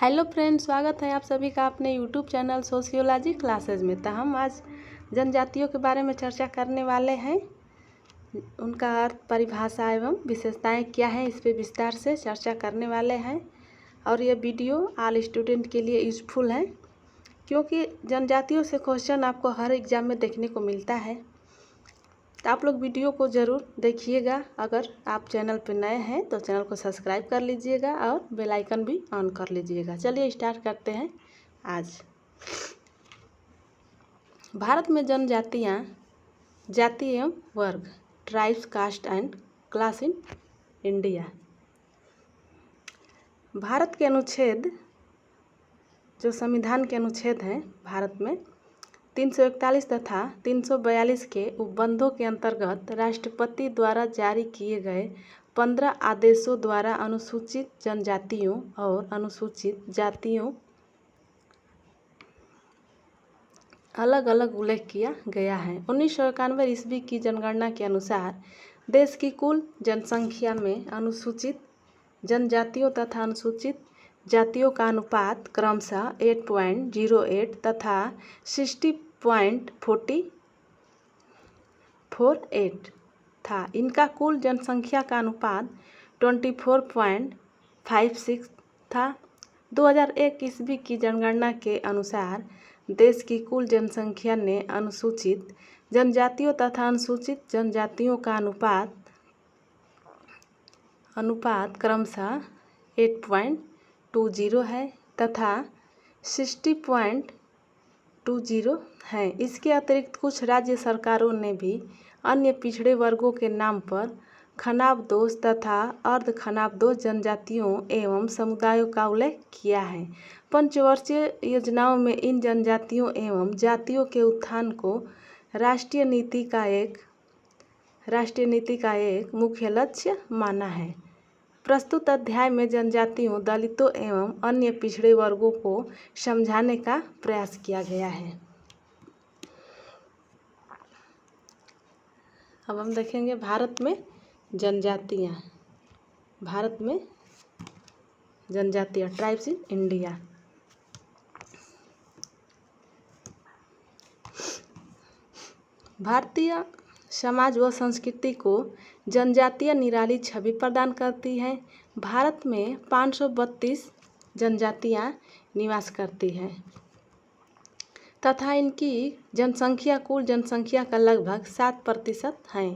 Hello friends, स्वागत है आप सभी का अपने यूट्यूब चैनल सोशियोलॉजी क्लासेज में। तो हम आज जनजातियों के बारे में चर्चा करने वाले हैं। उनका अर्थ, परिभाषा एवं विशेषताएं क्या हैं, इस पे विस्तार से चर्चा करने वाले हैं। और ये वीडियो ऑल स्टूडेंट के लिए यूजफुल है, क्योंकि जनजातियों से क्वेश्चन आपको हर एग्ज़ाम में देखने को मिलता है। तो आप लोग वीडियो को ज़रूर देखिएगा। अगर आप चैनल पर नए हैं तो चैनल को सब्सक्राइब कर लीजिएगा और बेल आइकन भी ऑन कर लीजिएगा। चलिए स्टार्ट करते हैं। आज भारत में जनजातियाँ, जाति एवं वर्ग, tribes, caste and class in India. भारत के अनुच्छेद, जो संविधान के अनुच्छेद हैं भारत में, 341 तथा 342 के उपबंधों के अंतर्गत राष्ट्रपति द्वारा जारी किए गए 15 आदेशों द्वारा अनुसूचित जनजातियों और अनुसूचित जातियों अलग अलग उल्लेख किया गया है। 1991 ईस्वी की जनगणना के अनुसार देश की कुल जनसंख्या में अनुसूचित जनजातियों तथा अनुसूचित जातियों का अनुपात क्रमशः 8.08 तथा 60.48 था। इनका कुल जनसंख्या का अनुपात 24.56 था। 2001 ईस्वी की जनगणना के अनुसार देश की कुल जनसंख्या ने अनुसूचित जनजातियों तथा अनुसूचित जनजातियों का अनुपात क्रमशः 8.20 है तथा 60.20 है। इसके अतिरिक्त कुछ राज्य सरकारों ने भी अन्य पिछड़े वर्गों के नाम पर खनाबदोश तथा अर्ध खनाबदोश जनजातियों एवं समुदायों का उल्लेख किया है। पंचवर्षीय योजनाओं में इन जनजातियों एवं जातियों के उत्थान को राष्ट्रीय नीति का एक मुख्य लक्ष्य माना है। प्रस्तुत अध्याय में जनजातियों, दलितों एवं अन्य पिछड़े वर्गों को समझाने का प्रयास किया गया है। अब हम देखेंगे भारत में जनजातियाँ। भारत में जनजातियाँ, tribes in India. Bharatiya Samaj व संस्कृति को जनजातियाँ निराली छवि प्रदान करती हैं। भारत में 532 जनजातियाँ निवास करती हैं तथा इनकी जनसंख्या कुल जनसंख्या का लगभग 7% है।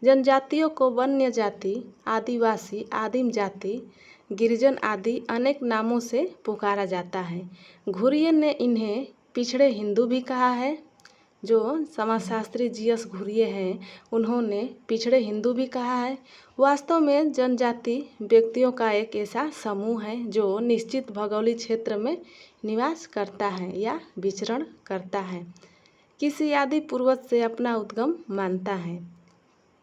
जनजातियों को वन्य जाति, आदिवासी, आदिम जाति, गिरिजन आदि अनेक नामों से पुकारा जाता है। घुरिये ने इन्हें पिछड़े हिंदू भी कहा है। जो समाजशास्त्री जीएस घुरिये हैं, उन्होंने पिछड़े हिंदू भी कहा है। वास्तव में जनजाति व्यक्तियों का एक ऐसा समूह है जो निश्चित भौगोलिक क्षेत्र में निवास करता है या विचरण करता है, किसी आदि पूर्वज से अपना उद्गम मानता है,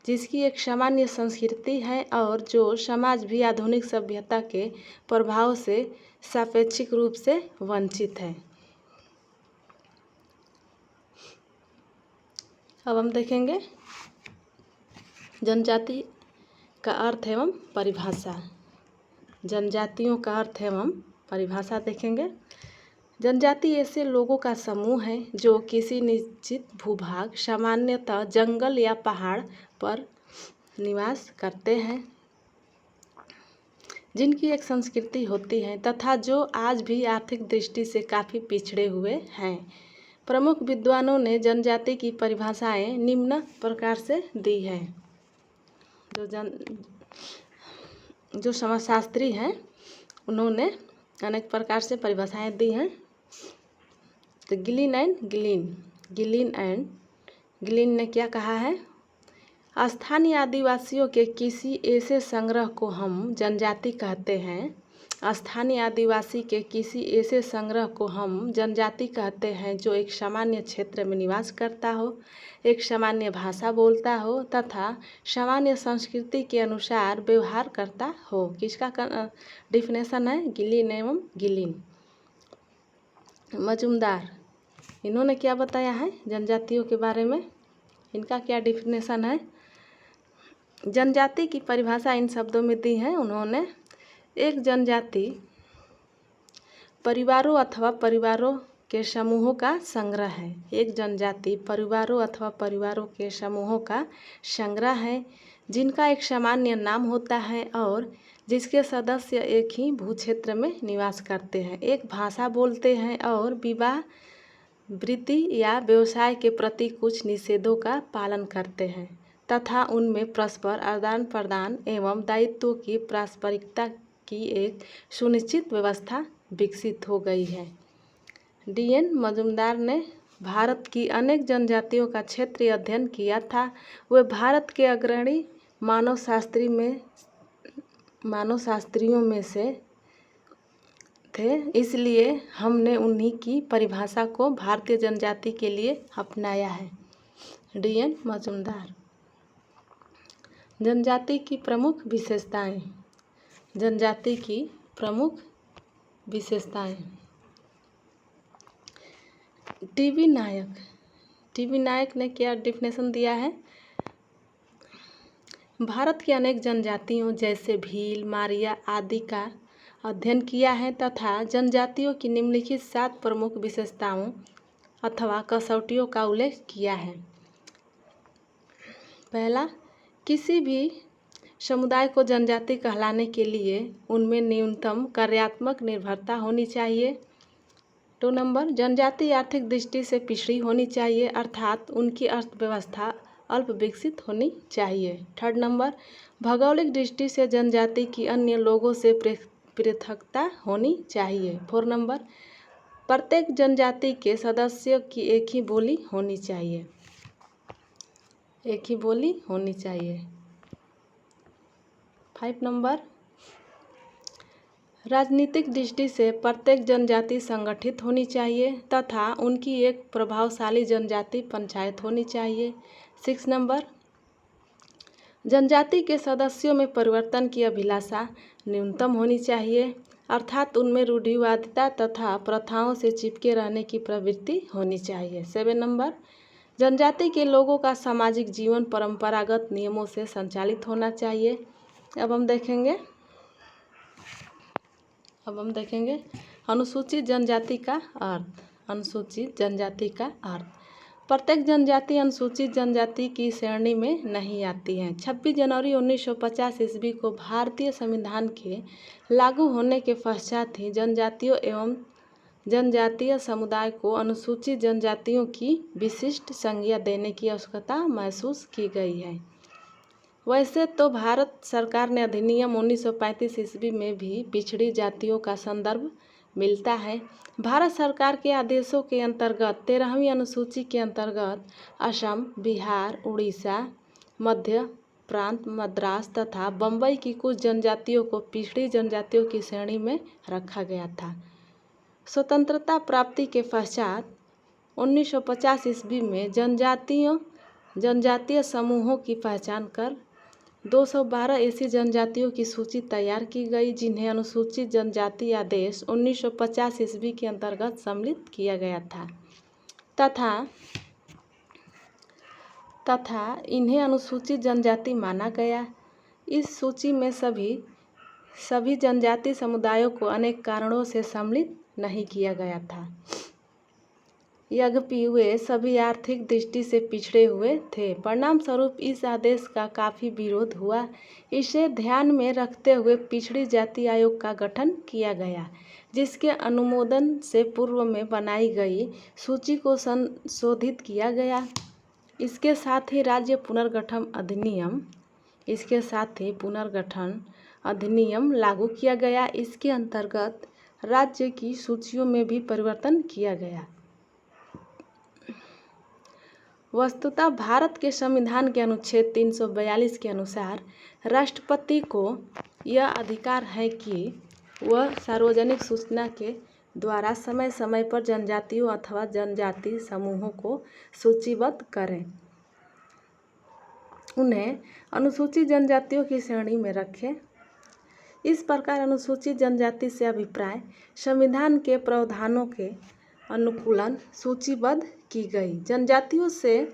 जिसकी एक सामान्य संस्कृति है और जो समाज भी आधुनिक सभ्यता के प्रभाव से सापेक्षिक रूप से वंचित है। अब हम देखेंगे जनजाति का अर्थ एवं परिभाषा। जनजातियों का अर्थ एवं परिभाषा देखेंगे। जनजाति ऐसे लोगों का समूह है जो किसी निश्चित भूभाग, सामान्यतः जंगल या पहाड़ पर निवास करते हैं, जिनकी एक संस्कृति होती है तथा जो आज भी आर्थिक दृष्टि से काफ़ी पिछड़े हुए हैं। प्रमुख विद्वानों ने जनजाति की परिभाषाएं निम्न प्रकार से दी है। जो समाजशास्त्री हैं, उन्होंने अनेक प्रकार से परिभाषाएं दी हैं। तो गिलिन ने क्या कहा है? स्थानीय आदिवासियों के किसी ऐसे संग्रह को हम जनजाति कहते हैं। स्थानीय आदिवासी के किसी ऐसे संग्रह को हम जनजाति कहते हैं जो एक सामान्य क्षेत्र में निवास करता हो, एक सामान्य भाषा बोलता हो तथा सामान्य संस्कृति के अनुसार व्यवहार करता हो। किसका डिफिनेशन है? गिलिन। मजुमदार, इन्होंने क्या बताया है जनजातियों के बारे में? इनका क्या डिफिनेशन है? जनजाति की परिभाषा इन शब्दों में दी है उन्होंने। एक जनजाति परिवारों अथवा परिवारों के समूहों का संग्रह है। एक जनजाति परिवारों अथवा परिवारों के समूहों का संग्रह है जिनका एक सामान्य नाम होता है और जिसके सदस्य एक ही भूक्षेत्र में निवास करते हैं, एक भाषा बोलते हैं और विवाह, वृत्ति या व्यवसाय के प्रति कुछ निषेधों का पालन करते हैं तथा उनमें परस्पर आदान प्रदान एवं दायित्वों की पारस्परिकता की एक सुनिश्चित व्यवस्था विकसित हो गई है। D.N. मजुमदार ने भारत की अनेक जनजातियों का क्षेत्रीय अध्ययन किया था। वे भारत के अग्रणी मानवशास्त्रियों में से थे, इसलिए हमने उन्हीं की परिभाषा को भारतीय जनजाति के लिए अपनाया है। D.N. मजुमदार। जनजाति की प्रमुख विशेषताएं। जनजाति की प्रमुख विशेषताएं। टी.बी. नायक ने क्या डिफिनेशन दिया है? भारत की अनेक जनजातियों जैसे भील, मारिया आदि का अध्ययन किया है तथा जनजातियों की निम्नलिखित 7 प्रमुख विशेषताओं अथवा कसौटियों का उल्लेख किया है। पहला, किसी भी समुदाय को जनजाति कहलाने के लिए उनमें न्यूनतम कार्यात्मक निर्भरता होनी चाहिए। 2 नंबर, जनजाति आर्थिक दृष्टि से पिछड़ी होनी चाहिए अर्थात उनकी अर्थव्यवस्था अल्प विकसित होनी चाहिए। 3rd नंबर, भौगोलिक दृष्टि से जनजाति की अन्य लोगों से पृथकता होनी चाहिए। 4 नंबर, प्रत्येक जनजाति के सदस्यों की एक ही बोली होनी चाहिए। 5 नंबर, राजनीतिक दृष्टि से प्रत्येक जनजाति संगठित होनी चाहिए तथा उनकी एक प्रभावशाली जनजाति पंचायत होनी चाहिए। 6 नंबर, जनजाति के सदस्यों में परिवर्तन की अभिलाषा न्यूनतम होनी चाहिए अर्थात उनमें रूढ़िवादिता तथा प्रथाओं से चिपके रहने की प्रवृत्ति होनी चाहिए। 7 नंबर, जनजाति के लोगों का सामाजिक जीवन परंपरागत नियमों से संचालित होना चाहिए। अब हम देखेंगे अनुसूचित जनजाति का अर्थ। अनुसूचित जनजाति का अर्थ, प्रत्येक जनजाति अनुसूचित जनजाति की श्रेणी में नहीं आती है। 26 जनवरी 1950 ईस्वी को भारतीय संविधान के लागू होने के पश्चात ही जनजातियों एवं जनजातीय समुदाय को अनुसूचित जनजातियों की विशिष्ट संज्ञा देने की आवश्यकता महसूस की गई है। वैसे तो भारत सरकार ने अधिनियम 1935 ईस्वी में भी पिछड़ी जातियों का संदर्भ मिलता है। भारत सरकार के आदेशों के अंतर्गत 13वीं अनुसूची के अंतर्गत असम, बिहार, उड़ीसा, मध्य प्रांत, मद्रास तथा बम्बई की कुछ जनजातियों को पिछड़ी जनजातियों की श्रेणी में रखा गया था। स्वतंत्रता प्राप्ति के पश्चात 1950 ईस्वी में जनजातीय समूहों की पहचान कर 212 ऐसी जनजातियों की सूची तैयार की गई जिन्हें अनुसूचित जनजाति आदेश 1950 ईस्वी के अंतर्गत सम्मिलित किया गया था तथा इन्हें अनुसूचित जनजाति माना गया। इस सूची में सभी जनजाति समुदायों को अनेक कारणों से सम्मिलित नहीं किया गया था। यद्यपि वे सभी आर्थिक दृष्टि से पिछड़े हुए थे। परिणाम स्वरूप इस आदेश का काफ़ी विरोध हुआ। इसे ध्यान में रखते हुए पिछड़ी जाति आयोग का गठन किया गया जिसके अनुमोदन से पूर्व में बनाई गई सूची को संशोधित किया गया। इसके साथ ही पुनर्गठन अधिनियम लागू किया गया। इसके अंतर्गत राज्य की सूचियों में भी परिवर्तन किया गया। वस्तुतः भारत के संविधान के अनुच्छेद 342 के अनुसार राष्ट्रपति को यह अधिकार है कि वह सार्वजनिक सूचना के द्वारा समय समय पर जनजातियों अथवा जनजाति समूहों को सूचीबद्ध करें, उन्हें अनुसूचित जनजातियों की श्रेणी में रखें। इस प्रकार अनुसूचित जनजाति से अभिप्राय संविधान के प्रावधानों के अनुकूलन सूचीबद्ध की गई जनजातियों से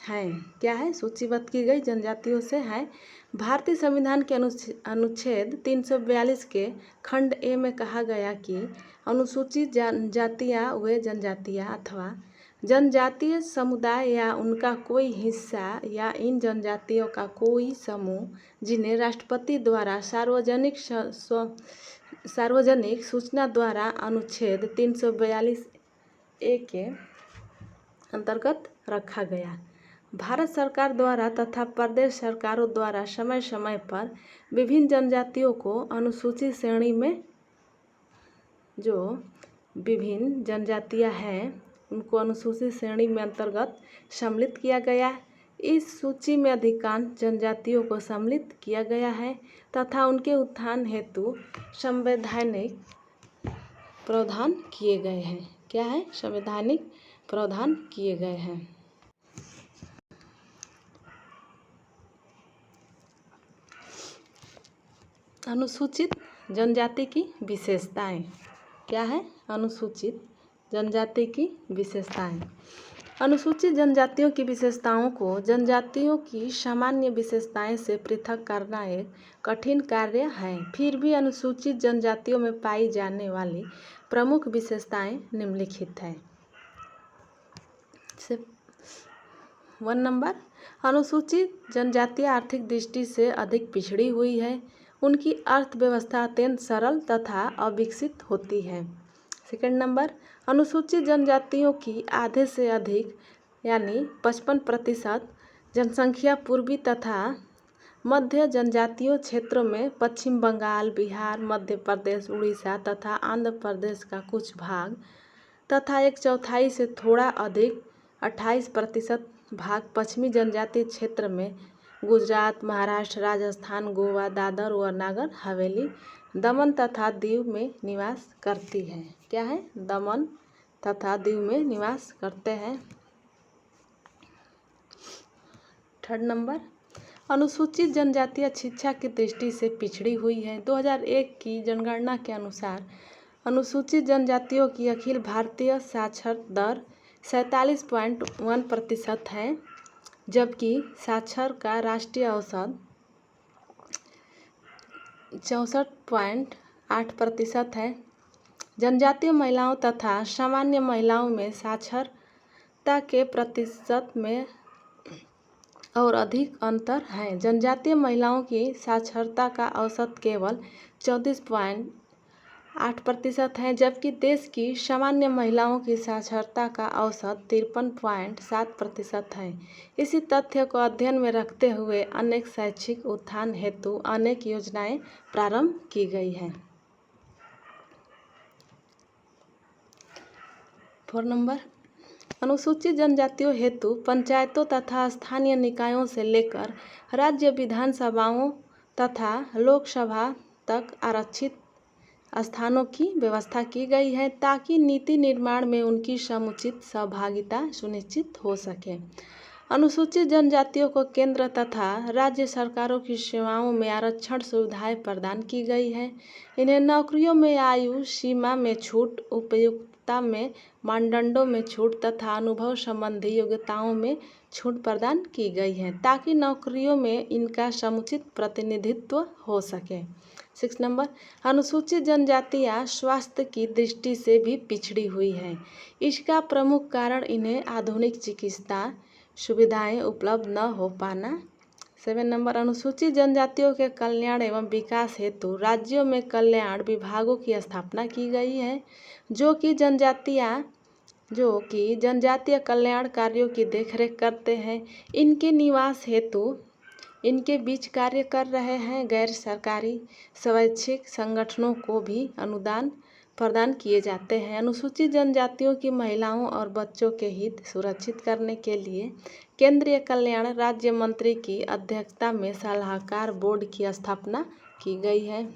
हैं। क्या है? सूचीबद्ध की गई जनजातियों से है। भारतीय संविधान के अनुच्छेद 342 के खंड ए में कहा गया कि अनुसूचित जनजातियाँ वे जनजातियाँ अथवा जनजातीय समुदाय या उनका कोई हिस्सा या इन जनजातियों का कोई समूह जिन्हें राष्ट्रपति द्वारा सार्वजनिक सूचना द्वारा अनुच्छेद 342 ए के अंतर्गत रखा गया। भारत सरकार द्वारा तथा प्रदेश सरकारों द्वारा समय समय पर विभिन्न जनजातियों को अनुसूचित श्रेणी में, जो विभिन्न जनजातियां हैं उनको अनुसूचित श्रेणी में अंतर्गत सम्मिलित किया गया। इस सूची में अधिकांश जनजातियों को सम्मिलित किया गया है तथा उनके उत्थान हेतु संवैधानिक प्रावधान किए गए हैं। क्या है? संवैधानिक प्रावधान किए गए हैं। अनुसूचित जनजाति की विशेषताएं। क्या है? अनुसूचित जनजाति की विशेषताएं। अनुसूचित जनजातियों की विशेषताओं को जनजातियों की सामान्य विशेषताएं से पृथक करना एक कठिन कार्य है। फिर भी अनुसूचित जनजातियों में पाई जाने वाली प्रमुख विशेषताएं निम्नलिखित हैं। 1 नंबर, अनुसूचित जनजातियां आर्थिक दृष्टि से अधिक पिछड़ी हुई है। उनकी अर्थव्यवस्था अत्यंत सरल तथा अविकसित होती है। 2 नंबर, अनुसूचित जनजातियों की आधे से अधिक यानी 55% जनसंख्या पूर्वी तथा मध्य जनजातीय क्षेत्रों में पश्चिम बंगाल, बिहार, मध्य प्रदेश, उड़ीसा तथा आंध्र प्रदेश का कुछ भाग तथा 1/4 से थोड़ा अधिक 28% भाग पश्चिमी जनजातीय क्षेत्र में गुजरात, महाराष्ट्र, राजस्थान, गोवा, दादर व नागर हवेली, दमन तथा दीव में निवास करती है। क्या है? दमन तथा दीव में निवास करते हैं। 3 नंबर, अनुसूचित जनजातियां शिक्षा की दृष्टि से पिछड़ी हुई है। 2001 की जनगणना के अनुसार अनुसूचित जनजातियों की अखिल भारतीय साक्षरता दर 47.1% है, जबकि साक्षर का राष्ट्रीय औसत 64.8% है। जनजातीय महिलाओं तथा सामान्य महिलाओं में साक्षरता के प्रतिशत में और अधिक अंतर है। जनजातीय महिलाओं की साक्षरता का औसत केवल 34.8% है, जबकि देश की सामान्य महिलाओं की साक्षरता का औसत 53.7% है। इसी तथ्य को अध्ययन में रखते हुए अनेक शैक्षिक उत्थान हेतु अनेक योजनाएं प्रारंभ की गई हैं। 4 नंबर, अनुसूचित जनजातियों हेतु पंचायतों तथा स्थानीय निकायों से लेकर राज्य विधानसभाओं तथा लोकसभा तक आरक्षित स्थानों की व्यवस्था की गई है ताकि नीति निर्माण में उनकी समुचित सहभागिता सुनिश्चित हो सके। अनुसूचित जनजातियों को केंद्र तथा राज्य सरकारों की सेवाओं में आरक्षण सुविधाएं प्रदान की गई हैं। इन्हें नौकरियों में आयु सीमा में छूट, उपयुक्तता में मानदंडों में छूट तथा अनुभव संबंधी योग्यताओं में छूट प्रदान की गई है ताकि नौकरियों में इनका समुचित प्रतिनिधित्व हो सके। 6 नंबर, अनुसूचित जनजातियां स्वास्थ्य की दृष्टि से भी पिछड़ी हुई है। इसका प्रमुख कारण इन्हें आधुनिक चिकित्सा सुविधाएं उपलब्ध न हो पाना। 7 नंबर, अनुसूचित जनजातियों के कल्याण एवं विकास हेतु राज्यों में कल्याण विभागों की स्थापना की गई है, जो कि जनजातीय कल्याण कार्यों की देखरेख करते हैं। इनके निवास हेतु इनके बीच कार्य कर रहे हैं। गैर सरकारी स्वैच्छिक संगठनों को भी अनुदान प्रदान किए जाते हैं। अनुसूचित जनजातियों की महिलाओं और बच्चों के हित सुरक्षित करने के लिए केंद्रीय कल्याण राज्य मंत्री की अध्यक्षता में सलाहकार बोर्ड की स्थापना की गई है।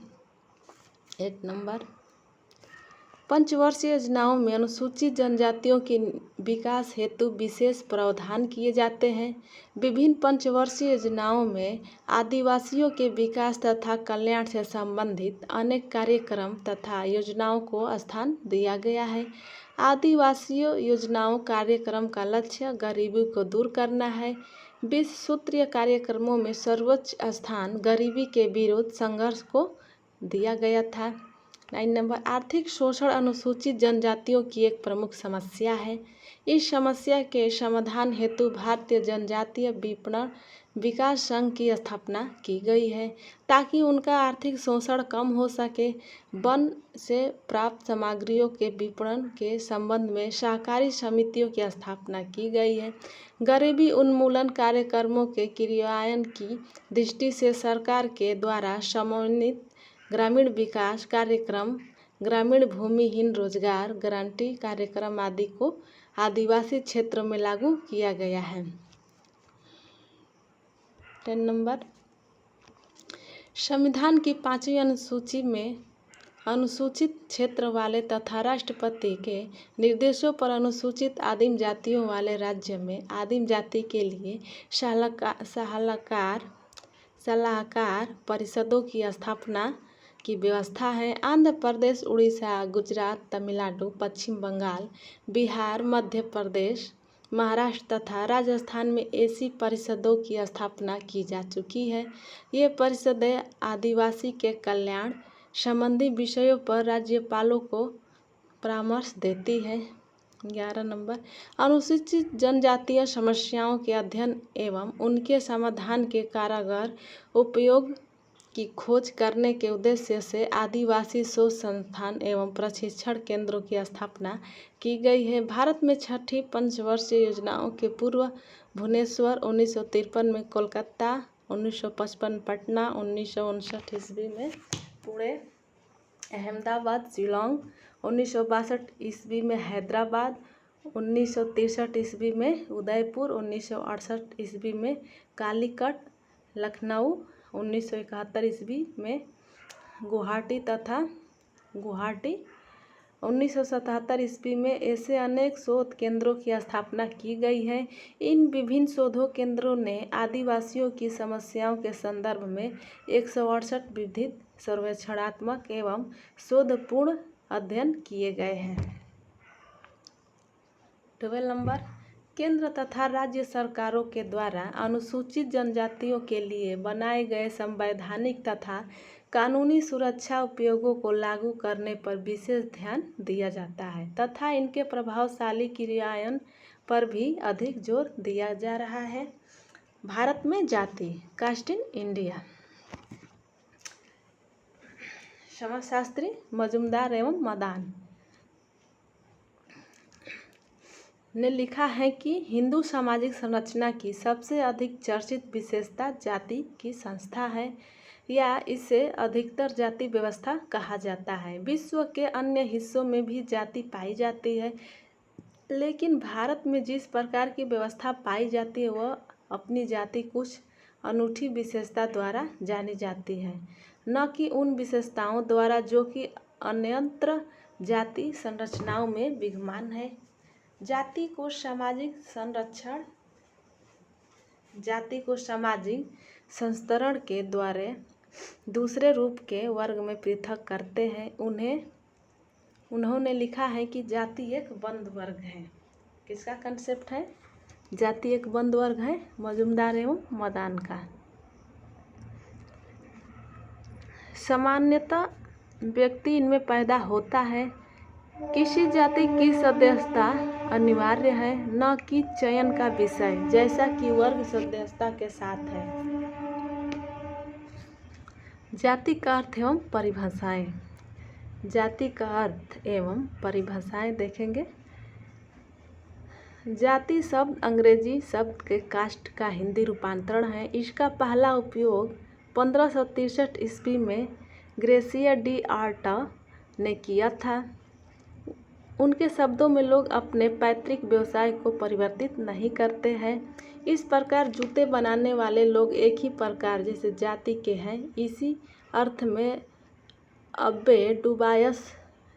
8 नंबर, पंचवर्षीय योजनाओं में अनुसूचित जनजातियों के विकास हेतु विशेष प्रावधान किए जाते हैं। विभिन्न पंचवर्षीय योजनाओं में आदिवासियों के विकास तथा कल्याण से संबंधित अनेक कार्यक्रम तथा योजनाओं को स्थान दिया गया है। आदिवासियों योजनाओं कार्यक्रम का लक्ष्य गरीबी को दूर करना है। 20 सूत्रीय कार्यक्रमों में सर्वोच्च स्थान गरीबी के विरुद्ध संघर्ष को दिया गया था। 9 नंबर, आर्थिक शोषण अनुसूचित जनजातियों की एक प्रमुख समस्या है। इस समस्या के समाधान हेतु भारतीय जनजातीय विपणन विकास संघ की स्थापना की गई है ताकि उनका आर्थिक शोषण कम हो सके। वन से प्राप्त सामग्रियों के विपणन के संबंध में सहकारी समितियों की स्थापना की गई है। गरीबी उन्मूलन कार्यक्रमों के क्रियान्वयन की दृष्टि से सरकार के द्वारा समन्वित ग्रामीण विकास कार्यक्रम, ग्रामीण भूमिहीन रोजगार गारंटी कार्यक्रम आदि को आदिवासी क्षेत्रों में लागू किया गया है। 10 नंबर, संविधान की 5वीं अनुसूची में अनुसूचित क्षेत्र वाले तथा राष्ट्रपति के निर्देशों पर अनुसूचित आदिम जातियों वाले राज्य में आदिम जाति के लिए सलाहकार परिषदों की स्थापना की व्यवस्था है। आंध्र प्रदेश, उड़ीसा, गुजरात, तमिलनाडु, पश्चिम बंगाल, बिहार, मध्य प्रदेश, महाराष्ट्र तथा राजस्थान में ऐसी परिषदों की स्थापना की जा चुकी है। ये परिषदें आदिवासी के कल्याण संबंधी विषयों पर राज्यपालों को परामर्श देती है। 11 नंबर, अनुसूचित जनजातीय समस्याओं के अध्ययन एवं उनके समाधान के कारगर उपयोग की खोज करने के उद्देश्य से आदिवासी शोध संस्थान एवं प्रशिक्षण केंद्रों की स्थापना की गई है। भारत में 6ठी पंचवर्षीय योजनाओं के पूर्व भुवनेश्वर 1953 में, कोलकाता 1955, पटना 1959 ईस्वी में, पुणे, अहमदाबाद, शिलोंग 1962 ईस्वी में, हैदराबाद 1963 ईस्वी में, उदयपुर 1968 ईस्वी में, कालीकट, लखनऊ 1971 ईस्वी में, गुवाहाटी 1977 ईस्वी में ऐसे अनेक शोध केंद्रों की स्थापना की गई है। इन विभिन्न शोध केंद्रों ने आदिवासियों की समस्याओं के संदर्भ में 168 विविध सर्वेक्षणात्मक एवं शोधपूर्ण अध्ययन किए गए हैं। 12 नंबर, केंद्र तथा राज्य सरकारों के द्वारा अनुसूचित जनजातियों के लिए बनाए गए संवैधानिक तथा कानूनी सुरक्षा उपायों को लागू करने पर विशेष ध्यान दिया जाता है तथा इनके प्रभावशाली क्रियान्वयन पर भी अधिक जोर दिया जा रहा है। भारत में जाति, कास्ट इन इंडिया, समाजशास्त्री मजुमदार एवं मदान ने लिखा है कि हिंदू सामाजिक संरचना की सबसे अधिक चर्चित विशेषता जाति की संस्था है या इसे अधिकतर जाति व्यवस्था कहा जाता है। विश्व के अन्य हिस्सों में भी जाति पाई जाती है, लेकिन भारत में जिस प्रकार की व्यवस्था पाई जाती है वह अपनी जाति कुछ अनूठी विशेषता द्वारा जानी जाती है, न कि उन विशेषताओं द्वारा जो कि अन्यत्र जाति संरचनाओं में विद्यमान है। जाति को सामाजिक संस्तरण के द्वारा दूसरे रूप के वर्ग में पृथक करते हैं। उन्होंने लिखा है कि जाति एक बंद वर्ग है। किसका कंसेप्ट है? जाति एक बंद वर्ग है, मजुमदार एवं मदान का। सामान्यतः व्यक्ति इनमें पैदा होता है। किसी जाति की सदस्यता अनिवार्य है, न कि चयन का विषय, जैसा कि वर्ग सदस्यता के साथ है। जाति का अर्थ एवं परिभाषाएं। जाति का अर्थ एवं परिभाषाएं देखेंगे। जाति शब्द अंग्रेजी शब्द के कास्ट का हिंदी रूपांतरण है। इसका पहला उपयोग 1563 ईस्वी में ग्रेसिया डी आर्टा ने किया था। उनके शब्दों में लोग अपने पैतृक व्यवसाय को परिवर्तित नहीं करते हैं। इस प्रकार जूते बनाने वाले लोग एक ही प्रकार जैसे जाति के हैं। इसी अर्थ में अब्बे डुबायस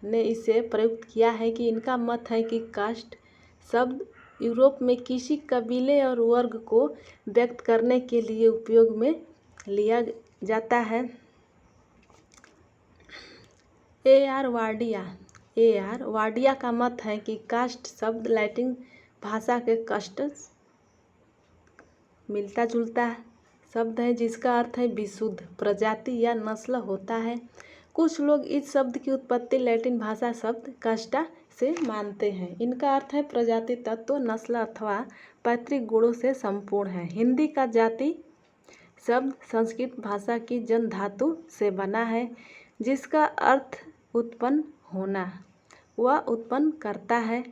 ने इसे प्रयुक्त किया है कि इनका मत है कि कास्ट शब्द यूरोप में किसी कबीले और वर्ग को व्यक्त करने के लिए उपयोग में लिया जाता है। ए.आर. वार्डिया का मत है कि कास्ट शब्द लैटिन भाषा के कस्टस मिलता जुलता शब्द है जिसका अर्थ है विशुद्ध, प्रजाति या नस्ल होता है। कुछ लोग इस शब्द की उत्पत्ति लैटिन भाषा शब्द कास्टा से मानते हैं। इनका अर्थ है प्रजाति, तत्व, नस्ल अथवा पैतृक गुणों से संपूर्ण है। हिंदी का जाति शब्द संस्कृत भाषा की जन धातु से बना है जिसका अर्थ उत्पन्न होना व उत्पन्न करता है।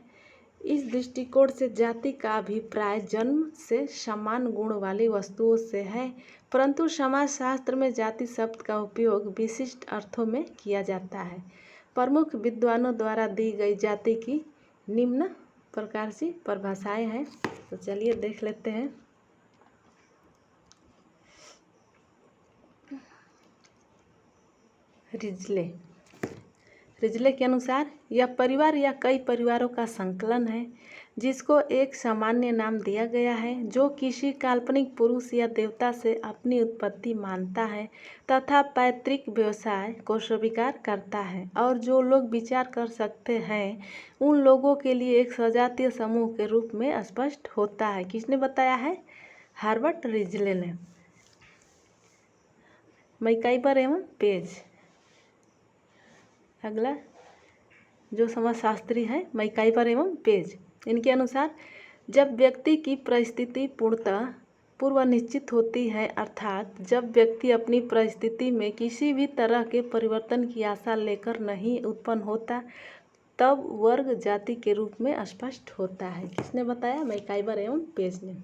इस दृष्टिकोण से जाति का अभिप्राय जन्म से समान गुण वाली वस्तुओं से है, परंतु समाजशास्त्र में जाति शब्द का उपयोग विशिष्ट अर्थों में किया जाता है। प्रमुख विद्वानों द्वारा दी गई जाति की निम्न प्रकार से परिभाषाएं हैं, तो चलिए देख लेते हैं। रिजले के अनुसार यह परिवार या कई परिवारों का संकलन है जिसको एक सामान्य नाम दिया गया है जो किसी काल्पनिक पुरुष या देवता से अपनी उत्पत्ति मानता है तथा पैतृक व्यवसाय को स्वीकार करता है, और जो लोग विचार कर सकते हैं उन लोगों के लिए एक सजातीय समूह के रूप में स्पष्ट होता है। किसने बताया है? हर्बर्ट रिजले ने। मैकाइवर एवं पेज। अगला जो समाजशास्त्री हैं मैकाइवर एवं पेज, इनके अनुसार जब व्यक्ति की परिस्थिति पूर्णतः पूर्व निश्चित होती है, अर्थात जब व्यक्ति अपनी परिस्थिति में किसी भी तरह के परिवर्तन की आशा लेकर नहीं उत्पन्न होता, तब वर्ग जाति के रूप में स्पष्ट होता है। किसने बताया? मैकाइवर एवं पेज ने।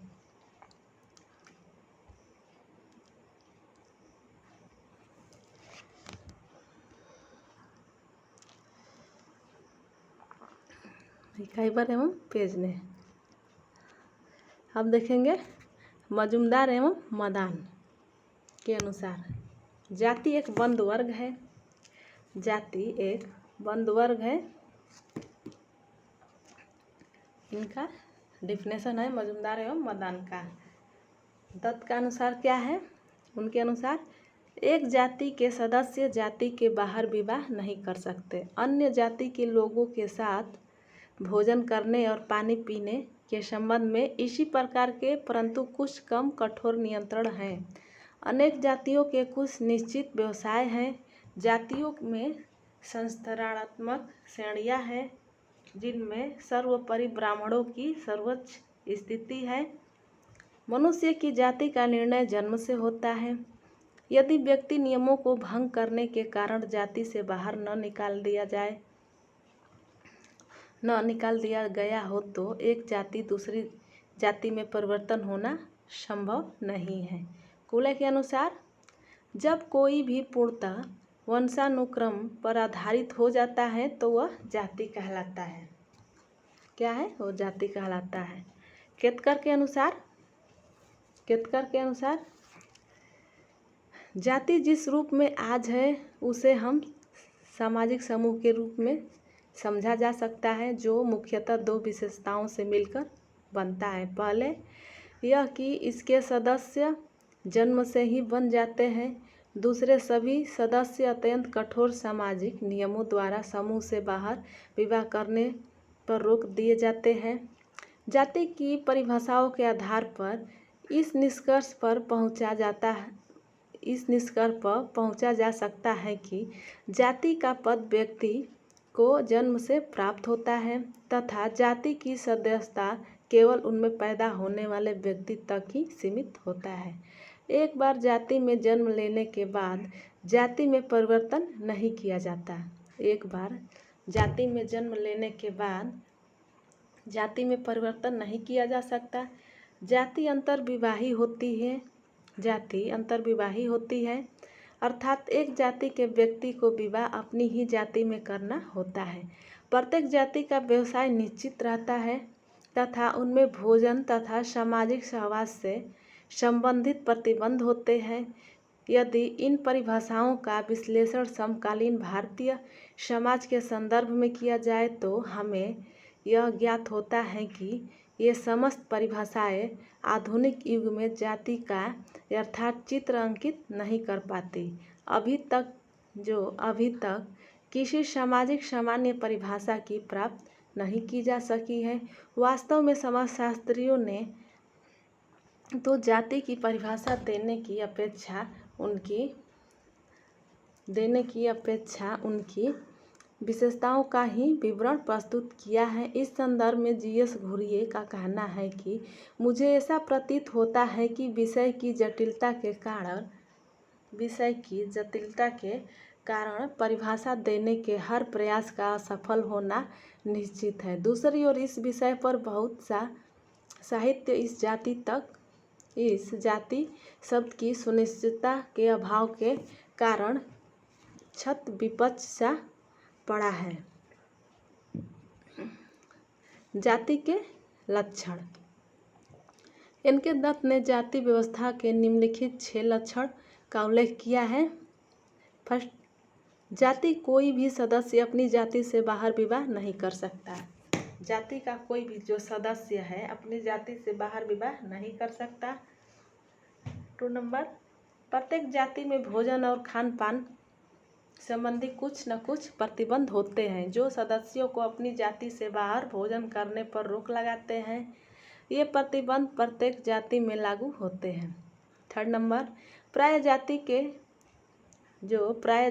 मैकाइवर एवं पेज ने। अब देखेंगे मजुमदार एवं मदान के अनुसार जाति एक बंद वर्ग है। जाति एक बंद वर्ग है। इनका डिफिनेशन है मजुमदार एवं मदान का। दत्त का अनुसार क्या है? उनके अनुसार एक जाति के सदस्य जाति के बाहर विवाह नहीं कर सकते, अन्य जाति के लोगों के साथ भोजन करने और पानी पीने के संबंध में इसी प्रकार के परंतु कुछ कम कठोर नियंत्रण हैं। अनेक जातियों के कुछ निश्चित व्यवसाय हैं। जातियों में संस्थानात्मक श्रेणियां हैं जिनमें सर्वोपरि ब्राह्मणों की सर्वोच्च स्थिति है। मनुष्य की जाति का निर्णय जन्म से होता है। यदि व्यक्ति नियमों को भंग करने के कारण जाति से बाहर न निकाल दिया गया हो तो एक जाति दूसरी जाति में परिवर्तन होना संभव नहीं है। कूले के अनुसार जब कोई भी पूर्णतः वंशानुक्रम पर आधारित हो जाता है तो वह जाति कहलाता है। क्या है? वो जाति कहलाता है। केतकर के अनुसार जाति जिस रूप में आज है उसे हम सामाजिक समूह के रूप में समझा जा सकता है जो मुख्यतः दो विशेषताओं से मिलकर बनता है। पहले यह कि इसके सदस्य जन्म से ही बन जाते हैं। दूसरे, सभी सदस्य अत्यंत कठोर सामाजिक नियमों द्वारा समूह से बाहर विवाह करने पर रोक दिए जाते हैं। जाति की परिभाषाओं के आधार पर इस निष्कर्ष पर पहुंचा जा सकता है कि जाति का पद व्यक्ति को जन्म से प्राप्त होता है तथा जाति की सदस्यता केवल उनमें पैदा होने वाले व्यक्ति तक ही सीमित होता है। एक बार जाति में जन्म लेने के बाद जाति में परिवर्तन नहीं किया जाता। एक बार जाति में जन्म लेने के बाद जाति में परिवर्तन नहीं किया जा सकता। जाति अंतर्विवाही होती है अर्थात एक जाति के व्यक्ति को विवाह अपनी ही जाति में करना होता है। प्रत्येक जाति का व्यवसाय निश्चित रहता है तथा उनमें भोजन तथा सामाजिक सहवास से संबंधित प्रतिबंध होते हैं। यदि इन परिभाषाओं का विश्लेषण समकालीन भारतीय समाज के संदर्भ में किया जाए तो हमें यह ज्ञात होता है कि ये समस्त परिभाषाएं आधुनिक युग में जाति का यथार्थ चित्र अंकित नहीं कर पाती। अभी तक किसी सामाजिक सामान्य परिभाषा की प्राप्त नहीं की जा सकी है। वास्तव में समाजशास्त्रियों ने तो जाति की परिभाषा देने की अपेक्षा उनकी विशेषताओं का ही विवरण प्रस्तुत किया है। इस संदर्भ में जीएस घुरिये का कहना है कि मुझे ऐसा प्रतीत होता है कि विषय की जटिलता के कारण परिभाषा देने के हर प्रयास का असफल होना निश्चित है। दूसरी ओर इस विषय पर बहुत सा साहित्य इस जाति शब्द की सुनिश्चितता के अभाव के कारण छत विपक्ष सा पड़ा है। जाति के लक्षण। इनके दत्त ने जाति व्यवस्था के निम्नलिखित 6 लक्षण का उल्लेख किया है। फर्स्ट, जाति कोई भी सदस्य अपनी जाति से बाहर विवाह नहीं कर सकता। जाति का कोई भी जो सदस्य है अपनी जाति से बाहर विवाह नहीं कर सकता। 2 नंबर, प्रत्येक जाति में भोजन और खान पान संबंधी कुछ न कुछ प्रतिबंध होते हैं जो सदस्यों को अपनी जाति से बाहर भोजन करने पर रोक लगाते हैं। ये प्रतिबंध प्रत्येक जाति में लागू होते हैं। 3rd नंबर, प्राय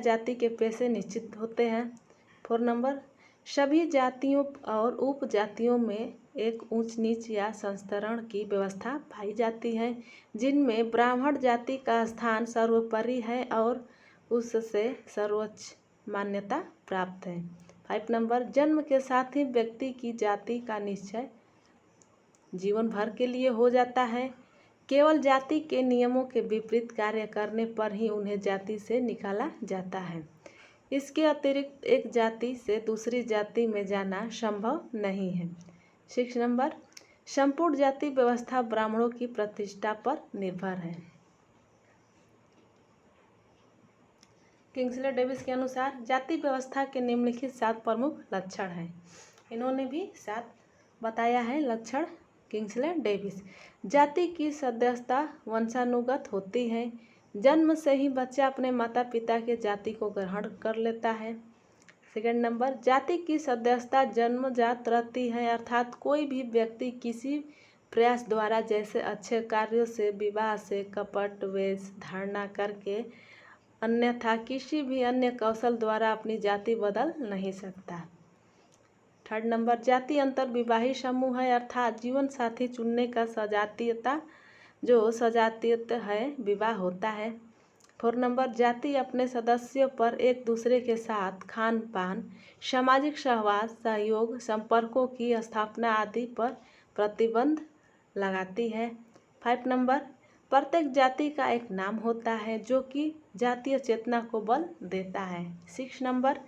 जाति के पेशे निश्चित होते हैं। 4 नंबर, सभी जातियों और उपजातियों में एक ऊंच नीच या संस्तरण की व्यवस्था पाई जाती है जिनमें ब्राह्मण जाति का स्थान सर्वोपरि है और उससे सर्वोच्च मान्यता प्राप्त है। 5 नंबर, जन्म के साथ ही व्यक्ति की जाति का निश्चय जीवन भर के लिए हो जाता है। केवल जाति के नियमों के विपरीत कार्य करने पर ही उन्हें जाति से निकाला जाता है। इसके अतिरिक्त एक जाति से दूसरी जाति में जाना संभव नहीं है। 6 नंबर, संपूर्ण जाति व्यवस्था ब्राह्मणों की प्रतिष्ठा पर निर्भर है। किंग्सले डेविस के अनुसार जाति व्यवस्था के निम्नलिखित 7 प्रमुख लक्षण हैं। इन्होंने भी 7 बताया है लक्षण किंग्सले डेविस। जाति की सदस्यता वंशानुगत होती है। जन्म से ही बच्चा अपने माता पिता के जाति को ग्रहण कर लेता है। 2nd नंबर, जाति की सदस्यता जन्मजात रहती है अर्थात कोई भी व्यक्ति किसी प्रयास द्वारा जैसे अच्छे कार्यों से, विवाह से, कपट वेश धारणा करके अन्यथा किसी भी अन्य कौशल द्वारा अपनी जाति बदल नहीं सकता। 3rd नंबर, जाति अंतर विवाही समूह है अर्थात जीवन साथी चुनने का सजातीयत है विवाह होता है। 4 नंबर, जाति अपने सदस्यों पर एक दूसरे के साथ खान पान, सामाजिक सहवास, सहयोग, संपर्कों की स्थापना आदि पर प्रतिबंध लगाती है। 5 नंबर, प्रत्येक जाति का एक नाम होता है जो कि जातीय चेतना को बल देता है। 6 नंबर,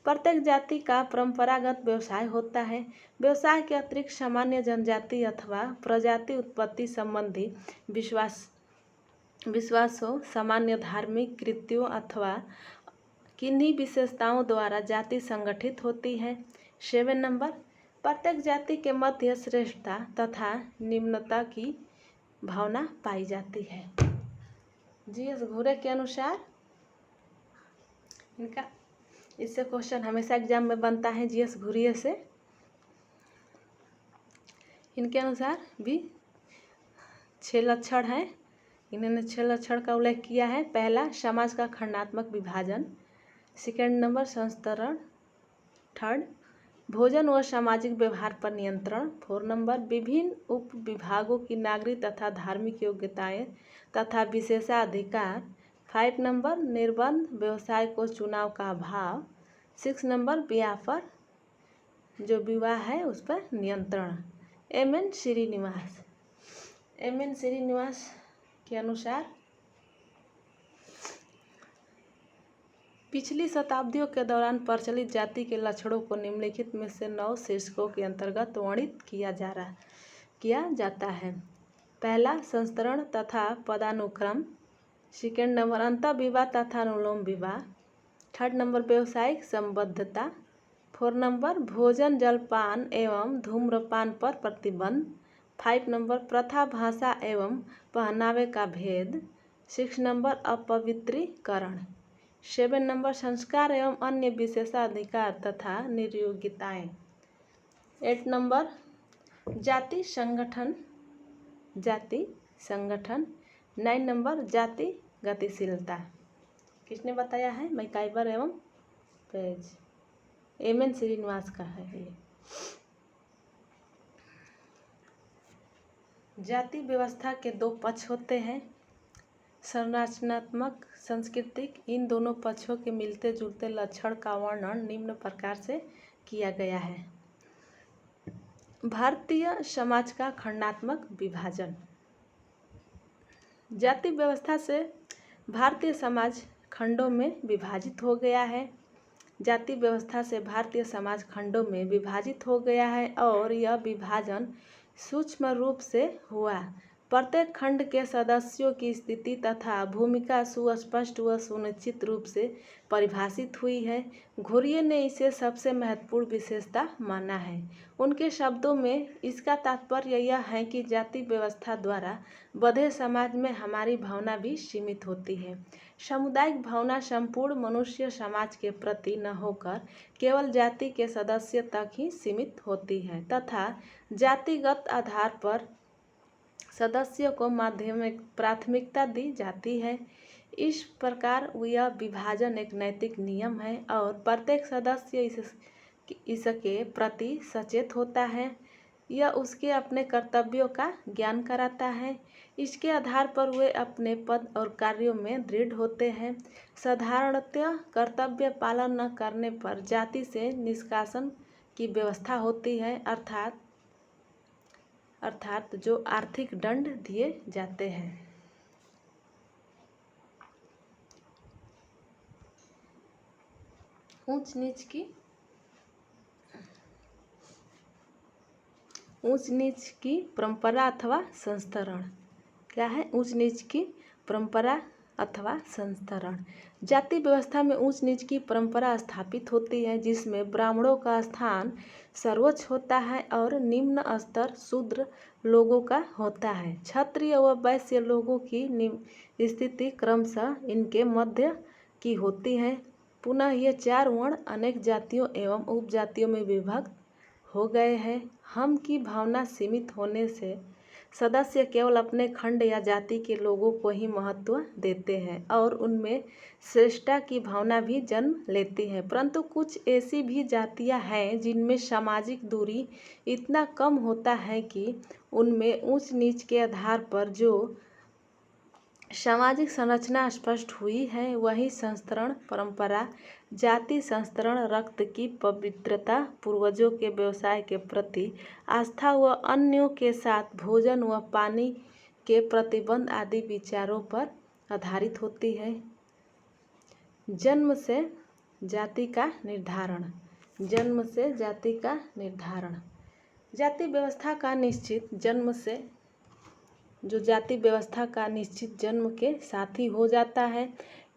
प्रत्येक जाति का परंपरागत व्यवसाय होता है। व्यवसाय के अतिरिक्त सामान्य जनजाति अथवा प्रजाति उत्पत्ति संबंधी विश्वासों, सामान्य धार्मिक कृत्यों अथवा किन्हीं विशेषताओं द्वारा जाति संगठित होती है। 7 नंबर, प्रत्येक जाति के मध्य श्रेष्ठता तथा निम्नता की भावना पाई जाती है। जीएस घुरे के अनुसार इससे क्वेश्चन हमेशा एग्जाम में बनता है जीएस घुरिये से। इनके अनुसार भी 6 लक्षण हैं। इन्होंने 6 लक्षण का उल्लेख किया है। पहला, समाज का खंडात्मक विभाजन। 2nd number, संस्तरण। 3rd, भोजन व सामाजिक व्यवहार पर नियंत्रण। 4 नंबर, विभिन्न उप विभागों की नागरिक तथा धार्मिक योग्यताएं तथा विशेषाधिकार। 5 नंबर, निर्बंध व्यवसाय को चुनाव का अभाव। 6 नंबर, विवाह है उस पर नियंत्रण। एम.एन. श्रीनिवास के अनुसार पिछली शताब्दियों के दौरान प्रचलित जाति के लक्षणों को निम्नलिखित में से 9 शीर्षकों के अंतर्गत वर्णित किया जाता है। पहला, संस्तरण तथा पदानुक्रम। 2nd नंबर, अंतःविवाह तथा अनुलोम विवाह। 3rd नंबर, व्यवसायिक संबद्धता। 4 नंबर, भोजन जलपान एवं धूम्रपान पर प्रतिबंध। 5 नंबर, प्रथा भाषा एवं पहनावे का भेद। 6 नंबर, अपवित्रीकरण। 7 नंबर, संस्कार एवं अन्य विशेषाधिकार तथा निर्योग्यताएं। 8 नंबर, जाति संगठन, जाति संगठन। 9 नंबर जाति गतिशीलता। किसने बताया है? मैकाइवर एवं पेज। एम.एन. श्रीनिवास का है ये। जाति व्यवस्था के 2 पक्ष होते हैं, संरचनात्मक, सांस्कृतिक। इन दोनों पक्षों के मिलते जुलते लक्षण का वर्णन निम्न प्रकार से किया गया है। भारतीय समाज का खंडात्मक विभाजन। जाति व्यवस्था से भारतीय समाज खंडों में विभाजित हो गया है। जाति व्यवस्था से भारतीय समाज खंडों में विभाजित हो गया है और यह विभाजन सूक्ष्म रूप से हुआ। प्रत्येक खंड के सदस्यों की स्थिति तथा भूमिका सुस्पष्ट व सुनिश्चित रूप से परिभाषित हुई है। घुरिये ने इसे सबसे महत्वपूर्ण विशेषता माना है। उनके शब्दों में इसका तात्पर्य यह है कि जाति व्यवस्था द्वारा बंधे समाज में हमारी भावना भी सीमित होती है। सामुदायिक भावना संपूर्ण मनुष्य समाज के प्रति न होकर केवल जाति के सदस्य तक ही सीमित होती है तथा जातिगत आधार पर सदस्यों को माध्यमिक प्राथमिकता दी जाती है। इस प्रकार यह विभाजन एक नैतिक नियम है और प्रत्येक सदस्य इसके प्रति सचेत होता है। यह उसके अपने कर्तव्यों का ज्ञान कराता है। इसके आधार पर वे अपने पद और कार्यों में दृढ़ होते हैं। साधारणतः कर्तव्य पालन न करने पर जाति से निष्कासन की व्यवस्था होती है, अर्थात जो आर्थिक दंड दिए जाते हैं। ऊंच नीच की परंपरा अथवा संस्तरण। क्या है? ऊंच नीच की परंपरा अथवा संस्तरण। जाति व्यवस्था में ऊंच नीच की परंपरा स्थापित होती है जिसमें ब्राह्मणों का स्थान सर्वोच्च होता है और निम्न स्तर शूद्र लोगों का होता है। क्षत्रिय व वैश्य लोगों की स्थिति क्रमशः इनके मध्य की होती है। पुनः ये 4 वर्ण अनेक जातियों एवं उपजातियों में विभक्त हो गए हैं। हम की भावना सीमित होने से सदस्य केवल अपने खंड या जाति के लोगों को ही महत्व देते हैं और उनमें श्रेष्ठता की भावना भी जन्म लेती है। परंतु कुछ ऐसी भी जातियां हैं जिनमें सामाजिक दूरी इतना कम होता है कि उनमें ऊंच नीच के आधार पर जो सामाजिक संरचना स्पष्ट हुई है वही संस्तरण परंपरा। जाति संस्तरण रक्त की पवित्रता, पूर्वजों के व्यवसाय के प्रति आस्था व अन्यों के साथ भोजन व पानी के प्रतिबंध आदि विचारों पर आधारित होती है। जन्म से जाति का निर्धारण। जन्म से जाति का निर्धारण। जाति व्यवस्था का निश्चित जन्म से जो जाति व्यवस्था का निश्चित जन्म के साथ ही हो जाता है,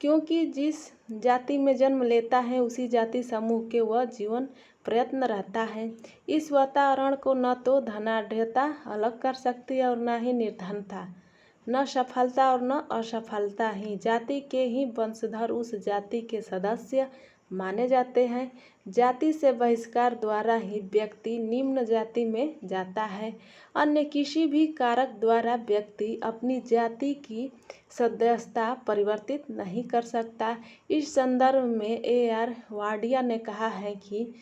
क्योंकि जिस जाति में जन्म लेता है उसी जाति समूह के वह जीवन प्रयत्न रहता है। इस वातावरण को न तो धनाढ़यता अलग कर सकती है और न ही निर्धनता, न सफलता और न असफलता ही। जाति के ही वंशधर उस जाति के सदस्य माने जाते हैं। जाति से बहिष्कार द्वारा ही व्यक्ति निम्न जाति में जाता है। अन्य किसी भी कारक द्वारा व्यक्ति अपनी जाति की सदस्यता परिवर्तित नहीं कर सकता। इस संदर्भ में A.R. वाडिया ने कहा है कि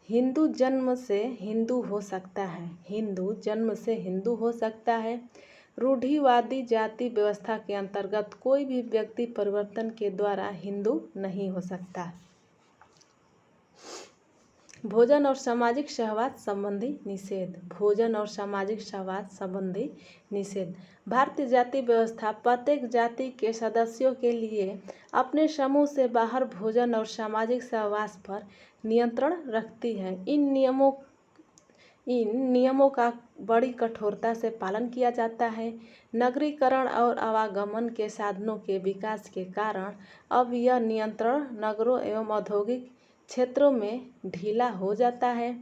हिंदू जन्म से हिंदू हो सकता है। हिंदू जन्म से हिंदू हो सकता है। रूढ़िवादी जाति व्यवस्था के अंतर्गत कोई भी व्यक्ति परिवर्तन के द्वारा हिंदू नहीं हो सकता। भोजन और सामाजिक सहवास संबंधी निषेध। भोजन और सामाजिक सहवास संबंधी निषेध। भारतीय जाति व्यवस्था प्रत्येक जाति के सदस्यों के लिए अपने समूह से बाहर भोजन और सामाजिक सहवास पर नियंत्रण रखती है। इन नियमों का बड़ी कठोरता से पालन किया जाता है। नगरीकरण और आवागमन के साधनों के विकास के कारण अब यह नियंत्रण नगरों एवं औद्योगिक क्षेत्रों में ढीला हो जाता है,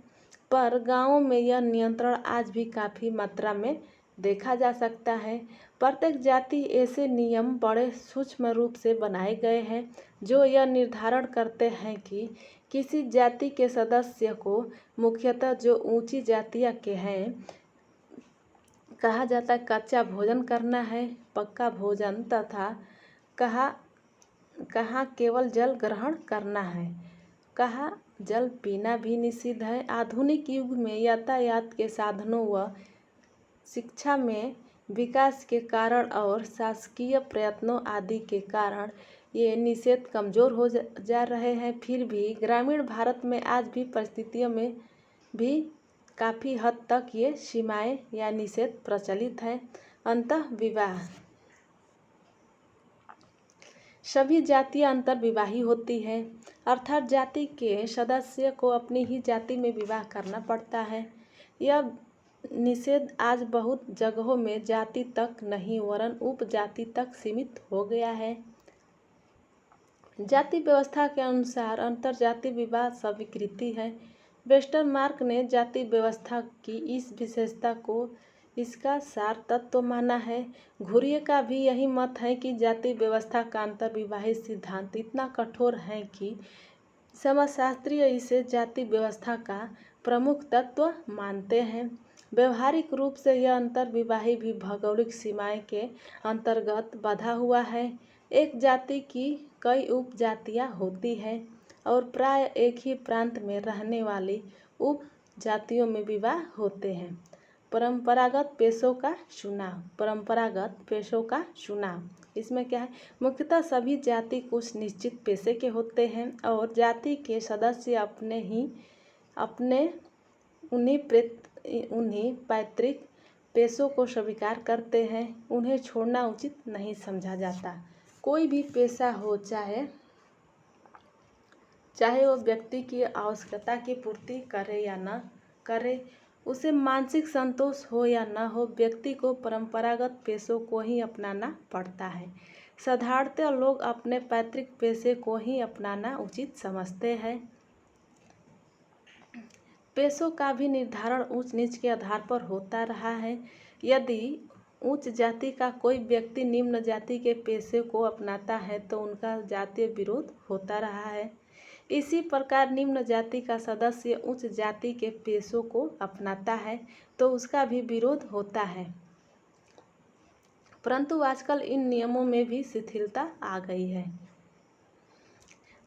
पर गांवों में यह नियंत्रण आज भी काफ़ी मात्रा में देखा जा सकता है। प्रत्येक जाति ऐसे नियम बड़े सूक्ष्म रूप से बनाए गए हैं जो यह निर्धारण करते हैं कि किसी जाति के सदस्य को, मुख्यतः जो ऊंची जातियां के हैं, कहा जाता है कच्चा भोजन करना है, पक्का भोजन तथा कहा केवल जल ग्रहण करना है, कहा जल पीना भी निषिद्ध है। आधुनिक युग में यातायात के साधनों व शिक्षा में विकास के कारण और शासकीय प्रयत्नों आदि के कारण ये निषेध कमज़ोर हो जा रहे हैं। फिर भी ग्रामीण भारत में आज भी परिस्थितियों में भी काफ़ी हद तक ये सीमाएं या निषेध प्रचलित है। अंतः विवाह, सभी जातियां अंतर्विवाही होती हैं, अर्थात जाति के सदस्य को अपनी ही जाति में विवाह करना पड़ता है। यह निषेध आज बहुत जगहों में जाति तक नहीं वरन उपजाति तक सीमित हो गया है। जाति व्यवस्था के अनुसार अंतरजातीय विवाह स्वीकृति है। वेस्टरमार्क ने जाति व्यवस्था की इस विशेषता को इसका सार तत्व माना है। घुरिये का भी यही मत है कि जाति व्यवस्था का अंतर्विवाही सिद्धांत इतना कठोर है कि समाजशास्त्री इसे जाति व्यवस्था का प्रमुख तत्व मानते हैं। व्यवहारिक रूप से यह अंतर्विवाही भी भौगोलिक सीमाएं के अंतर्गत बंधा हुआ है। एक जाति की कई उपजातियां होती हैं और प्राय एक ही प्रांत में रहने वाली उपजातियों में विवाह होते हैं। परंपरागत पेशों का चुनाव, इसमें क्या है, मुख्यतः सभी जाति कुछ निश्चित पेशे के होते हैं और जाति के सदस्य उन्हीं पैतृक पेशों को स्वीकार करते हैं, उन्हें छोड़ना उचित नहीं समझा जाता। कोई भी पेशा हो, चाहे वो व्यक्ति की आवश्यकता की पूर्ति करे या न करे, उसे मानसिक संतोष हो या न हो, व्यक्ति को परंपरागत पेशों को ही अपनाना पड़ता है। साधारणतः लोग अपने पैतृक पेशे को ही अपनाना उचित समझते हैं। पेशों का भी निर्धारण ऊंच नीच के आधार पर होता रहा है। यदि उच्च जाति का कोई व्यक्ति निम्न जाति के पेशे को अपनाता है तो उनका जातीय विरोध होता रहा है। इसी प्रकार निम्न जाति का सदस्य उच्च जाति के पेशों को अपनाता है तो उसका भी विरोध होता है। परंतु आजकल इन नियमों में भी शिथिलता आ गई है।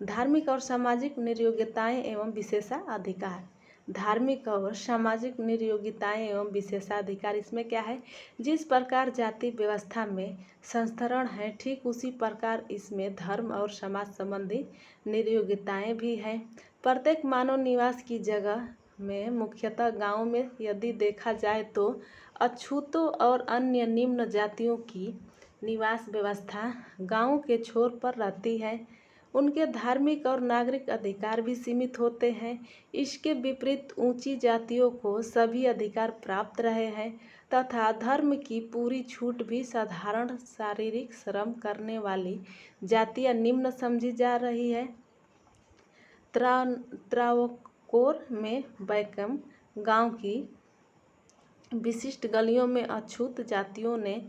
धार्मिक और सामाजिक निर्योग्यताएं एवं विशेषाधिकार, धार्मिक और सामाजिक निर्योग्यताएं एवं विशेषाधिकार, इसमें क्या है, जिस प्रकार जाति व्यवस्था में संस्तरण है ठीक उसी प्रकार इसमें धर्म और समाज संबंधी निर्योग्यताएं भी हैं। प्रत्येक मानव निवास की जगह में मुख्यतः गाँव में यदि देखा जाए तो अछूतों और अन्य निम्न जातियों की निवास व्यवस्था गाँव के छोर पर रहती है। उनके धार्मिक और नागरिक अधिकार भी सीमित होते हैं। इसके विपरीत ऊंची जातियों को सभी अधिकार प्राप्त रहे हैं तथा धर्म की पूरी छूट भी साधारण शारीरिक श्रम करने वाली जातियां निम्न समझी जा रही है। त्रावणकोर में बैकम गांव की विशिष्ट गलियों में अछूत जातियों ने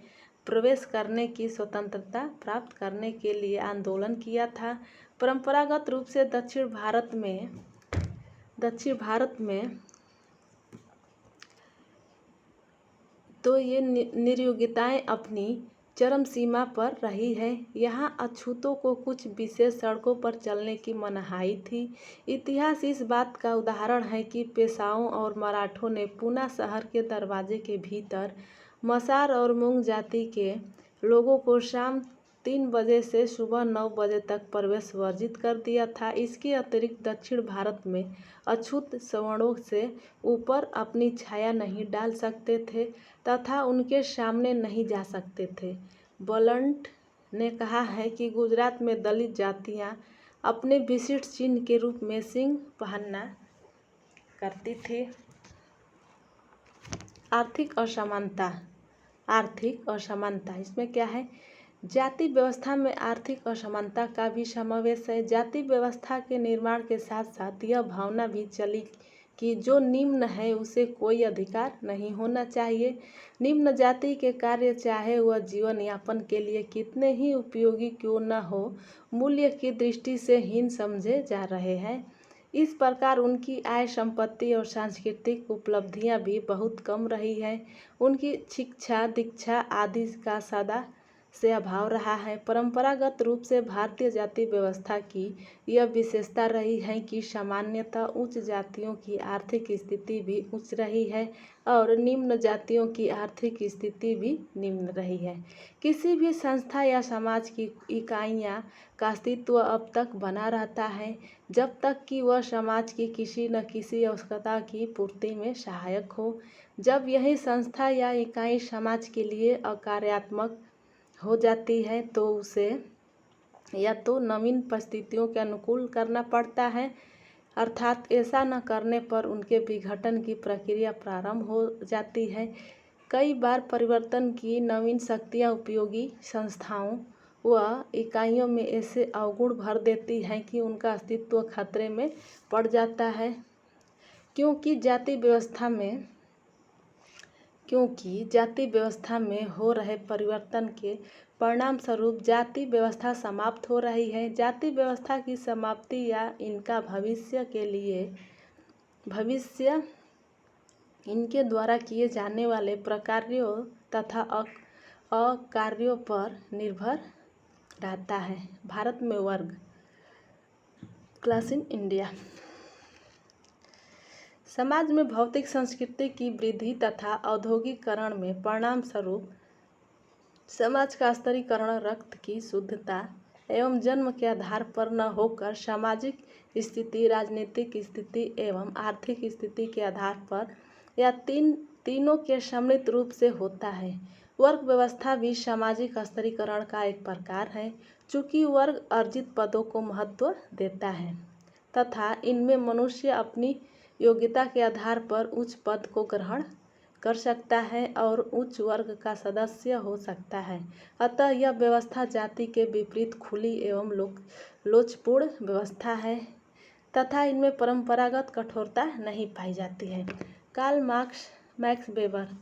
प्रवेश करने की स्वतंत्रता प्राप्त करने के लिए आंदोलन किया था। परंपरागत रूप से दक्षिण भारत में तो ये निर्योग्यताएं अपनी चरम सीमा पर रही है। यहाँ अछूतों को कुछ विशेष सड़कों पर चलने की मनाही थी। इतिहास इस बात का उदाहरण है कि पेशवाओं और मराठों ने पूना शहर के दरवाजे के भीतर मसार और मूंग जाति के लोगों को शाम 3 बजे से सुबह 9 बजे तक प्रवेश वर्जित कर दिया था। इसके अतिरिक्त दक्षिण भारत में अछूत सवर्णों से ऊपर अपनी छाया नहीं डाल सकते थे तथा उनके सामने नहीं जा सकते थे। बलंट ने कहा है कि गुजरात में दलित जातियां अपने विशिष्ट चिन्ह के रूप में सिंह पहनना करती थी। आर्थिक असमानता, इसमें क्या है, जाति व्यवस्था में आर्थिक असमानता का भी समावेश है। जाति व्यवस्था के निर्माण के साथ साथ यह भावना भी चली कि जो निम्न है उसे कोई अधिकार नहीं होना चाहिए। निम्न जाति के कार्य चाहे वह जीवन यापन के लिए कितने ही उपयोगी क्यों न हो, मूल्य की दृष्टि से हीन समझे जा रहे हैं। इस प्रकार उनकी आय, संपत्ति और सांस्कृतिक उपलब्धियां भी बहुत कम रही है। उनकी शिक्षा, दीक्षा आदि का सदा से अभाव रहा है। परंपरागत रूप से भारतीय जाति व्यवस्था की यह विशेषता रही है कि सामान्यतः उच्च जातियों की आर्थिक स्थिति भी उच्च रही है और निम्न जातियों की आर्थिक स्थिति भी निम्न रही है। किसी भी संस्था या समाज की इकाइयां का अस्तित्व अब तक बना रहता है जब तक कि वह समाज की किसी न किसी आवश्यकता की पूर्ति में सहायक हो। जब यही संस्था या इकाई समाज के लिए अकार्यात्मक हो जाती है तो उसे या तो नवीन परिस्थितियों के अनुकूल करना पड़ता है, अर्थात ऐसा न करने पर उनके विघटन की प्रक्रिया प्रारंभ हो जाती है। कई बार परिवर्तन की नवीन शक्तियाँ उपयोगी संस्थाओं व इकाइयों में ऐसे अवगुण भर देती हैं कि उनका अस्तित्व खतरे में पड़ जाता है। क्योंकि जाति व्यवस्था में हो रहे परिवर्तन के परिणाम स्वरूप जाति व्यवस्था समाप्त हो रही है। जाति व्यवस्था की समाप्ति या इनका भविष्य इनके द्वारा किए जाने वाले प्रकार्यों तथा अकार्यों पर निर्भर रहता है। भारत में वर्ग क्लास इन इंडिया। समाज में भौतिक संस्कृति की वृद्धि तथा औद्योगिकरण में परिणाम स्वरूप समाज का स्तरीकरण रक्त की शुद्धता एवं जन्म के आधार पर न होकर सामाजिक स्थिति, राजनीतिक स्थिति एवं आर्थिक स्थिति के आधार पर या तीनों के सम्मिलित रूप से होता है। वर्ग व्यवस्था भी सामाजिक स्तरीकरण का एक प्रकार है। चूँकि वर्ग अर्जित पदों को महत्व देता है तथा इनमें मनुष्य अपनी योग्यता के आधार पर उच्च पद को ग्रहण कर सकता है और उच्च वर्ग का सदस्य हो सकता है, अतः यह व्यवस्था जाति के विपरीत खुली एवं लोचपूर्ण व्यवस्था है तथा इनमें परंपरागत कठोरता नहीं पाई जाती है। कार्ल मैक्स वेबर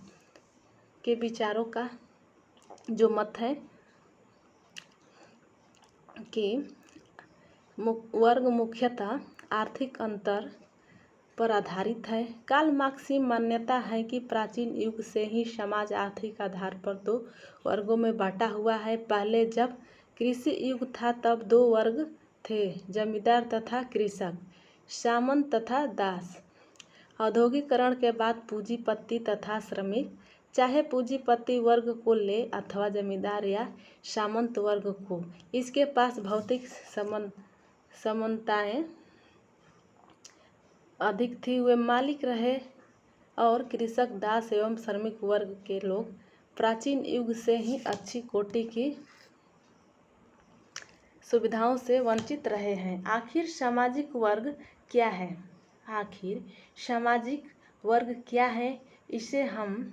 के विचारों का जो मत है कि वर्ग मुख्यतः आर्थिक अंतर पर आधारित है। कार्ल मार्क्स की मान्यता है कि प्राचीन युग से ही समाज आर्थिक आधार पर दो वर्गों में बांटा हुआ है। पहले जब कृषि युग था तब दो वर्ग थे, जमींदार तथा कृषक, सामंत तथा दास। औद्योगिकरण के बाद पूंजीपति तथा श्रमिक, चाहे पूंजीपति वर्ग को ले अथवा जमींदार या सामंत वर्ग को, इसके पास भौतिक समानताएं अधिक थी, वे मालिक रहे और कृषक, दास एवं श्रमिक वर्ग के लोग प्राचीन युग से ही अच्छी कोटि की सुविधाओं से वंचित रहे हैं। आखिर सामाजिक वर्ग क्या है? इसे हम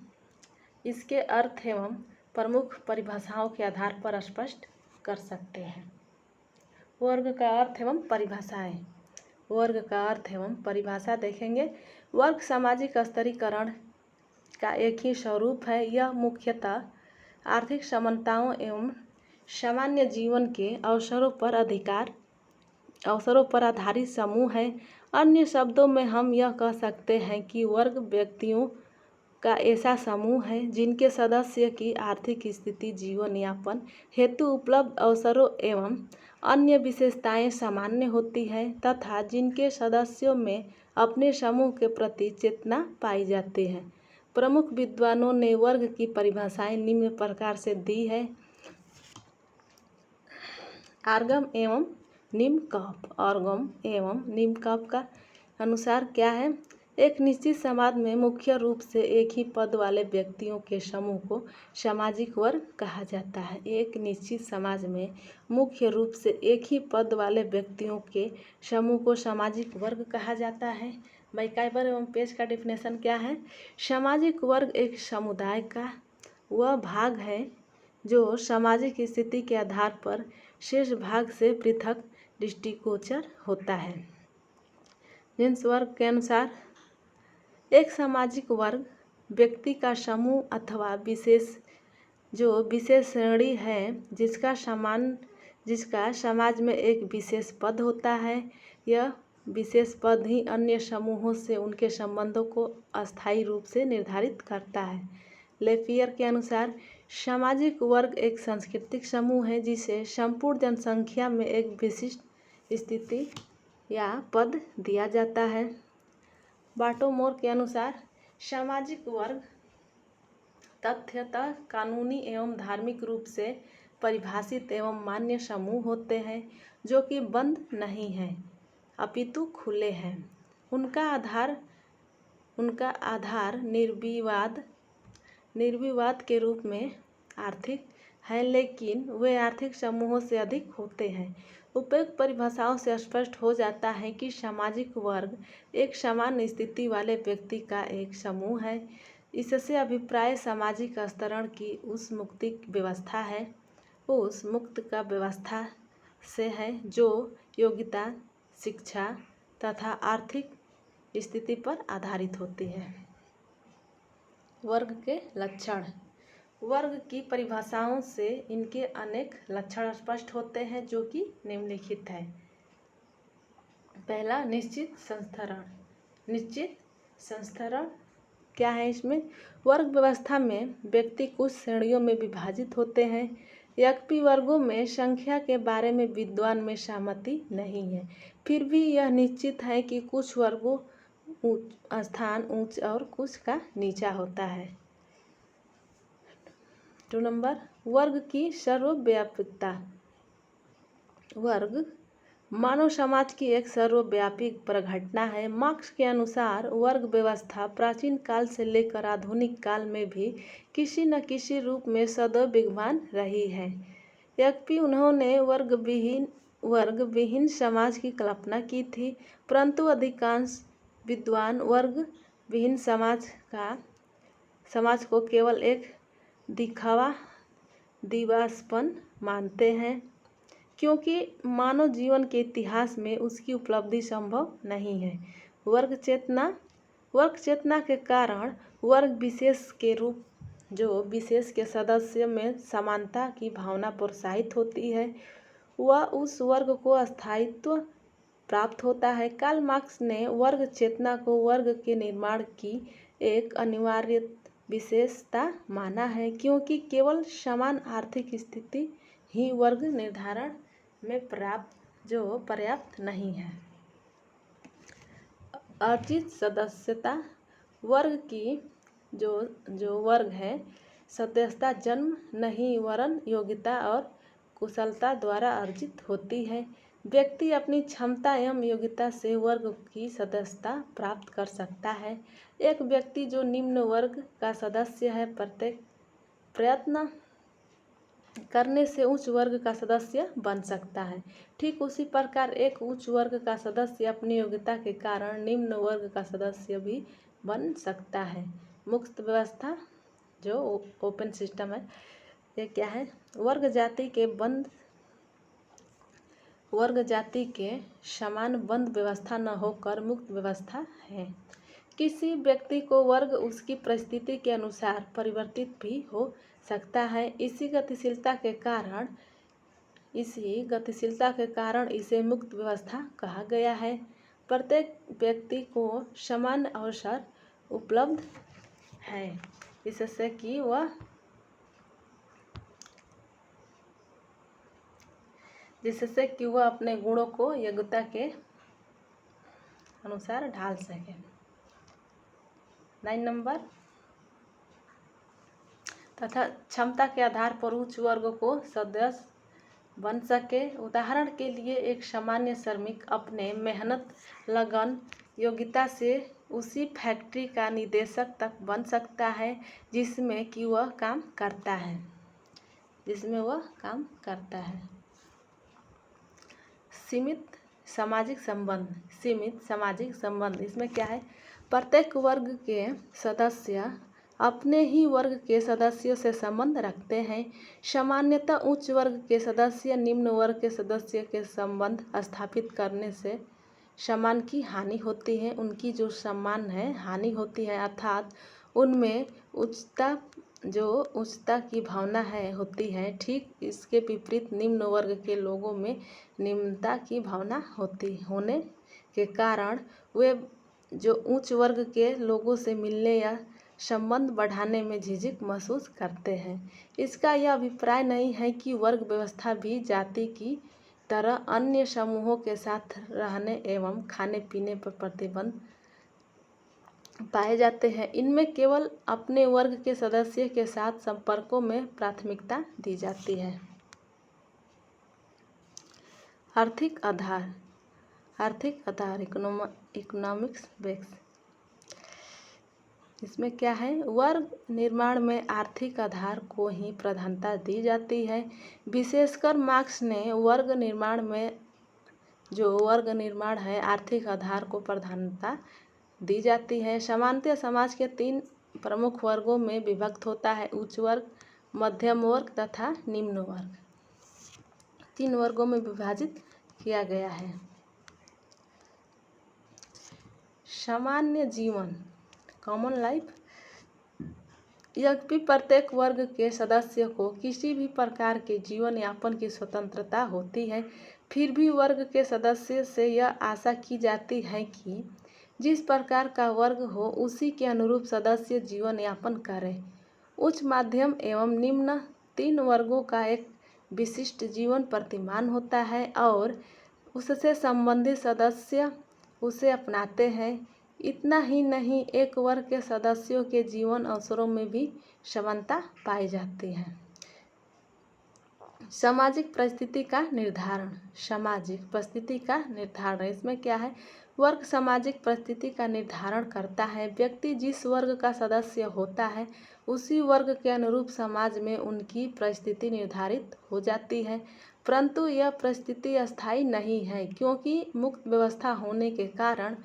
इसके अर्थ एवं प्रमुख परिभाषाओं के आधार पर स्पष्ट कर सकते हैं। वर्ग का अर्थ एवं परिभाषा देखेंगे। वर्ग सामाजिक स्तरीकरण का एक ही स्वरूप है। यह मुख्यतः आर्थिक समानताओं एवं सामान्य जीवन के अवसरों पर आधारित समूह है। अन्य शब्दों में हम यह कह सकते हैं कि वर्ग व्यक्तियों का ऐसा समूह है जिनके सदस्य की आर्थिक स्थिति, जीवन यापन हेतु उपलब्ध अवसरों एवं अन्य विशेषताएं सामान्य होती है तथा जिनके सदस्यों में अपने समूह के प्रति चेतना पाई जाती है। प्रमुख विद्वानों ने वर्ग की परिभाषाएं निम्न प्रकार से दी है। ऑर्गम एवं निम्नकॉप का अनुसार क्या है? एक निश्चित समाज में मुख्य रूप से एक ही पद वाले व्यक्तियों के समूह को सामाजिक वर्ग कहा जाता है। एक निश्चित समाज में मुख्य रूप से एक ही पद वाले व्यक्तियों के समूह को सामाजिक वर्ग कहा जाता है। मैकाइवर एवं पेज का डिफिनेशन क्या है? सामाजिक वर्ग एक समुदाय का वह भाग है जो सामाजिक स्थिति के आधार पर शेष भाग से पृथक दृष्टिगोचर होता है। जेम्स वर्ग के अनुसार एक सामाजिक वर्ग व्यक्ति का समूह अथवा विशेष श्रेणी है जिसका समाज में एक विशेष पद होता है। यह विशेष पद ही अन्य समूहों से उनके संबंधों को अस्थायी रूप से निर्धारित करता है। लेफियर के अनुसार सामाजिक वर्ग एक सांस्कृतिक समूह है जिसे संपूर्ण जनसंख्या में एक विशिष्ट स्थिति या पद दिया जाता है। बाटोमोर के अनुसार सामाजिक वर्ग तथ्यतः कानूनी एवं धार्मिक रूप से परिभाषित एवं मान्य समूह होते हैं जो कि बंद नहीं हैं अपितु खुले हैं। उनका आधार निर्विवाद के रूप में आर्थिक है, लेकिन वे आर्थिक समूहों से अधिक होते हैं। उपयुक्त परिभाषाओं से स्पष्ट हो जाता है कि सामाजिक वर्ग एक समान स्थिति वाले व्यक्ति का एक समूह है। इससे अभिप्राय सामाजिक स्तरण की उस मुक्ति व्यवस्था है, उस मुक्त का व्यवस्था से है जो योग्यता, शिक्षा तथा आर्थिक स्थिति पर आधारित होती है। वर्ग के लक्षण। वर्ग की परिभाषाओं से इनके अनेक लक्षण स्पष्ट होते हैं जो कि निम्नलिखित है। पहला, निश्चित संस्तरण। निश्चित संस्तरण क्या है? इसमें वर्ग व्यवस्था में व्यक्ति कुछ श्रेणियों में विभाजित होते हैं। यद्यपि वर्गों में संख्या के बारे में विद्वान में सहमति नहीं है, फिर भी यह निश्चित है कि कुछ वर्गों स्थान उच्च और कुछ का नीचा होता है। 2 नंबर, वर्ग की सर्वव्यापकता। वर्ग मानव समाज की एक सर्वव्यापी प्रघटना है। मार्क्स के अनुसार वर्ग व्यवस्था प्राचीन काल से लेकर आधुनिक काल में भी किसी न किसी रूप में सदैव विद्यमान रही है। यद्यपि उन्होंने वर्ग विहीन समाज की कल्पना की थी, परंतु अधिकांश विद्वान वर्ग विहीन समाज को केवल एक दिवास्पन मानते हैं, क्योंकि मानव जीवन के इतिहास में उसकी उपलब्धि संभव नहीं है। वर्ग चेतना के कारण वर्ग विशेष के सदस्य में समानता की भावना प्रोत्साहित होती है, वह उस वर्ग को स्थायित्व प्राप्त होता है। कार्ल मार्क्स ने वर्ग चेतना को वर्ग के निर्माण की एक अनिवार्य विशेषता माना है, क्योंकि केवल समान आर्थिक स्थिति ही वर्ग निर्धारण में पर्याप्त नहीं है। अर्जित सदस्यता। वर्ग की जो वर्ग है सदस्यता जन्म नहीं वरन योग्यता और कुशलता द्वारा अर्जित होती है। व्यक्ति अपनी क्षमता एवं योग्यता से वर्ग की सदस्यता प्राप्त कर सकता है। एक व्यक्ति जो निम्न वर्ग का सदस्य है प्रयत्न करने से उच्च वर्ग का सदस्य बन सकता है। ठीक उसी प्रकार एक उच्च वर्ग का सदस्य अपनी योग्यता के कारण निम्न वर्ग का सदस्य भी बन सकता है। मुक्त व्यवस्था जो ओपन सिस्टम है, ये क्या है? वर्ग जाति के समान बंद व्यवस्था न होकर मुक्त व्यवस्था है। किसी व्यक्ति को वर्ग उसकी परिस्थिति के अनुसार परिवर्तित भी हो सकता है। इसी गतिशीलता के कारण इसे मुक्त व्यवस्था कहा गया है। प्रत्येक व्यक्ति को समान अवसर उपलब्ध है, इससे कि वह अपने गुणों को योग्यता के अनुसार ढाल सके। 9 नंबर, तथा क्षमता के आधार पर उच्च वर्ग को सदस्य बन सके। उदाहरण के लिए एक सामान्य श्रमिक अपने मेहनत, लगन, योग्यता से उसी फैक्ट्री का निदेशक तक बन सकता है जिसमें वह काम करता है। सीमित सामाजिक संबंध। इसमें क्या है? प्रत्येक वर्ग के सदस्य अपने ही वर्ग के सदस्यों से संबंध रखते हैं। सामान्यतः उच्च वर्ग के सदस्य निम्न वर्ग के सदस्य के संबंध स्थापित करने से सम्मान की हानि होती है। उनकी जो सम्मान है हानि होती है, अर्थात उनमें उच्चता की भावना होती है। ठीक इसके विपरीत निम्न वर्ग के लोगों में निम्नता की भावना होने के कारण वे जो उच्च वर्ग के लोगों से मिलने या संबंध बढ़ाने में झिझक महसूस करते हैं। इसका यह अभिप्राय नहीं है कि वर्ग व्यवस्था भी जाति की तरह अन्य समूहों के साथ रहने एवं खाने पीने पर प्रतिबंध पाए जाते हैं। इनमें केवल अपने वर्ग के सदस्य के साथ संपर्कों में प्राथमिकता दी जाती है। आर्थिक आधार इकोनॉमिक्स बेस। इसमें क्या है, वर्ग निर्माण में आर्थिक आधार को ही प्रधानता दी जाती है। विशेषकर मार्क्स ने वर्ग निर्माण में जो वर्ग निर्माण है आर्थिक आधार को प्रधानता दी जाती है। सामान्यतः समाज के 3 प्रमुख वर्गों में विभक्त होता है, उच्च वर्ग, मध्यम वर्ग तथा निम्न वर्ग। 3 वर्गों में विभाजित किया गया है। सामान्य जीवन कॉमन लाइफ। यद्यपि प्रत्येक वर्ग के सदस्य को किसी भी प्रकार के जीवन यापन की स्वतंत्रता होती है, फिर भी वर्ग के सदस्य से यह आशा की जाती है कि जिस प्रकार का वर्ग हो उसी के अनुरूप सदस्य जीवन यापन करें। उच्च, मध्यम एवं निम्न 3 वर्गों का एक विशिष्ट जीवन प्रतिमान होता है और उससे संबंधित सदस्य उसे अपनाते हैं। इतना ही नहीं, एक वर्ग के सदस्यों के जीवन अवसरों में भी समानता पाई जाती है। सामाजिक परिस्थिति का निर्धारण। इसमें क्या है, वर्ग सामाजिक परिस्थिति का निर्धारण करता है। व्यक्ति जिस वर्ग का सदस्य होता है उसी वर्ग के अनुरूप समाज में उनकी परिस्थिति निर्धारित हो जाती है, परंतु यह परिस्थिति अस्थायी नहीं है, क्योंकि मुक्त व्यवस्था होने के कारण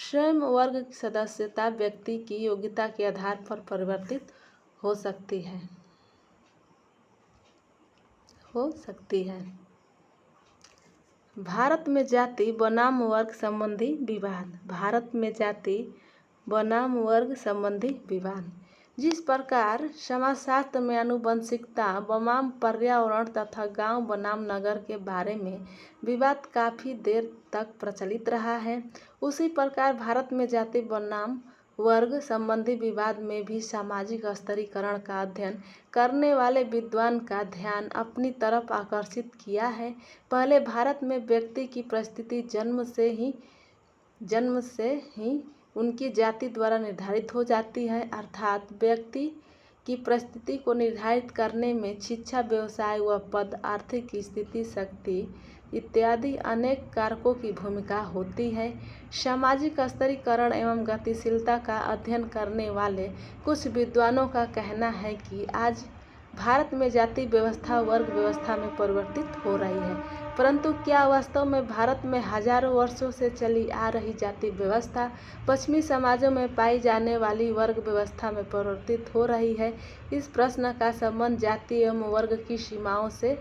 स्वयं वर्ग की सदस्यता व्यक्ति की योग्यता के आधार पर परिवर्तित हो सकती है। भारत में जाति बनाम वर्ग संबंधी विवाद। जिस प्रकार समाजशास्त्र में आनुवंशिकता बनाम पर्यावरण तथा गांव बनाम नगर के बारे में विवाद काफ़ी देर तक प्रचलित रहा है, उसी प्रकार भारत में जाति बनाम वर्ग संबंधी विवाद में भी सामाजिक स्तरीकरण का अध्ययन करने वाले विद्वान का ध्यान अपनी तरफ आकर्षित किया है। पहले भारत में व्यक्ति की परिस्थिति जन्म से ही उनकी जाति द्वारा निर्धारित हो जाती है, अर्थात व्यक्ति की परिस्थिति को निर्धारित करने में शिक्षा, व्यवसाय व पद, आर्थिक स्थिति, शक्ति इत्यादि अनेक कारकों की भूमिका होती है। सामाजिक स्तरीकरण एवं गतिशीलता का अध्ययन करने वाले कुछ विद्वानों का कहना है कि आज भारत में जाति व्यवस्था वर्ग व्यवस्था में परिवर्तित हो रही है, परंतु क्या वास्तव में भारत में हजारों वर्षों से चली आ रही जाति व्यवस्था पश्चिमी समाजों में पाई जाने वाली वर्ग व्यवस्था में परिवर्तित हो रही है? इस प्रश्न का संबंध जाति एवं वर्ग की सीमाओं से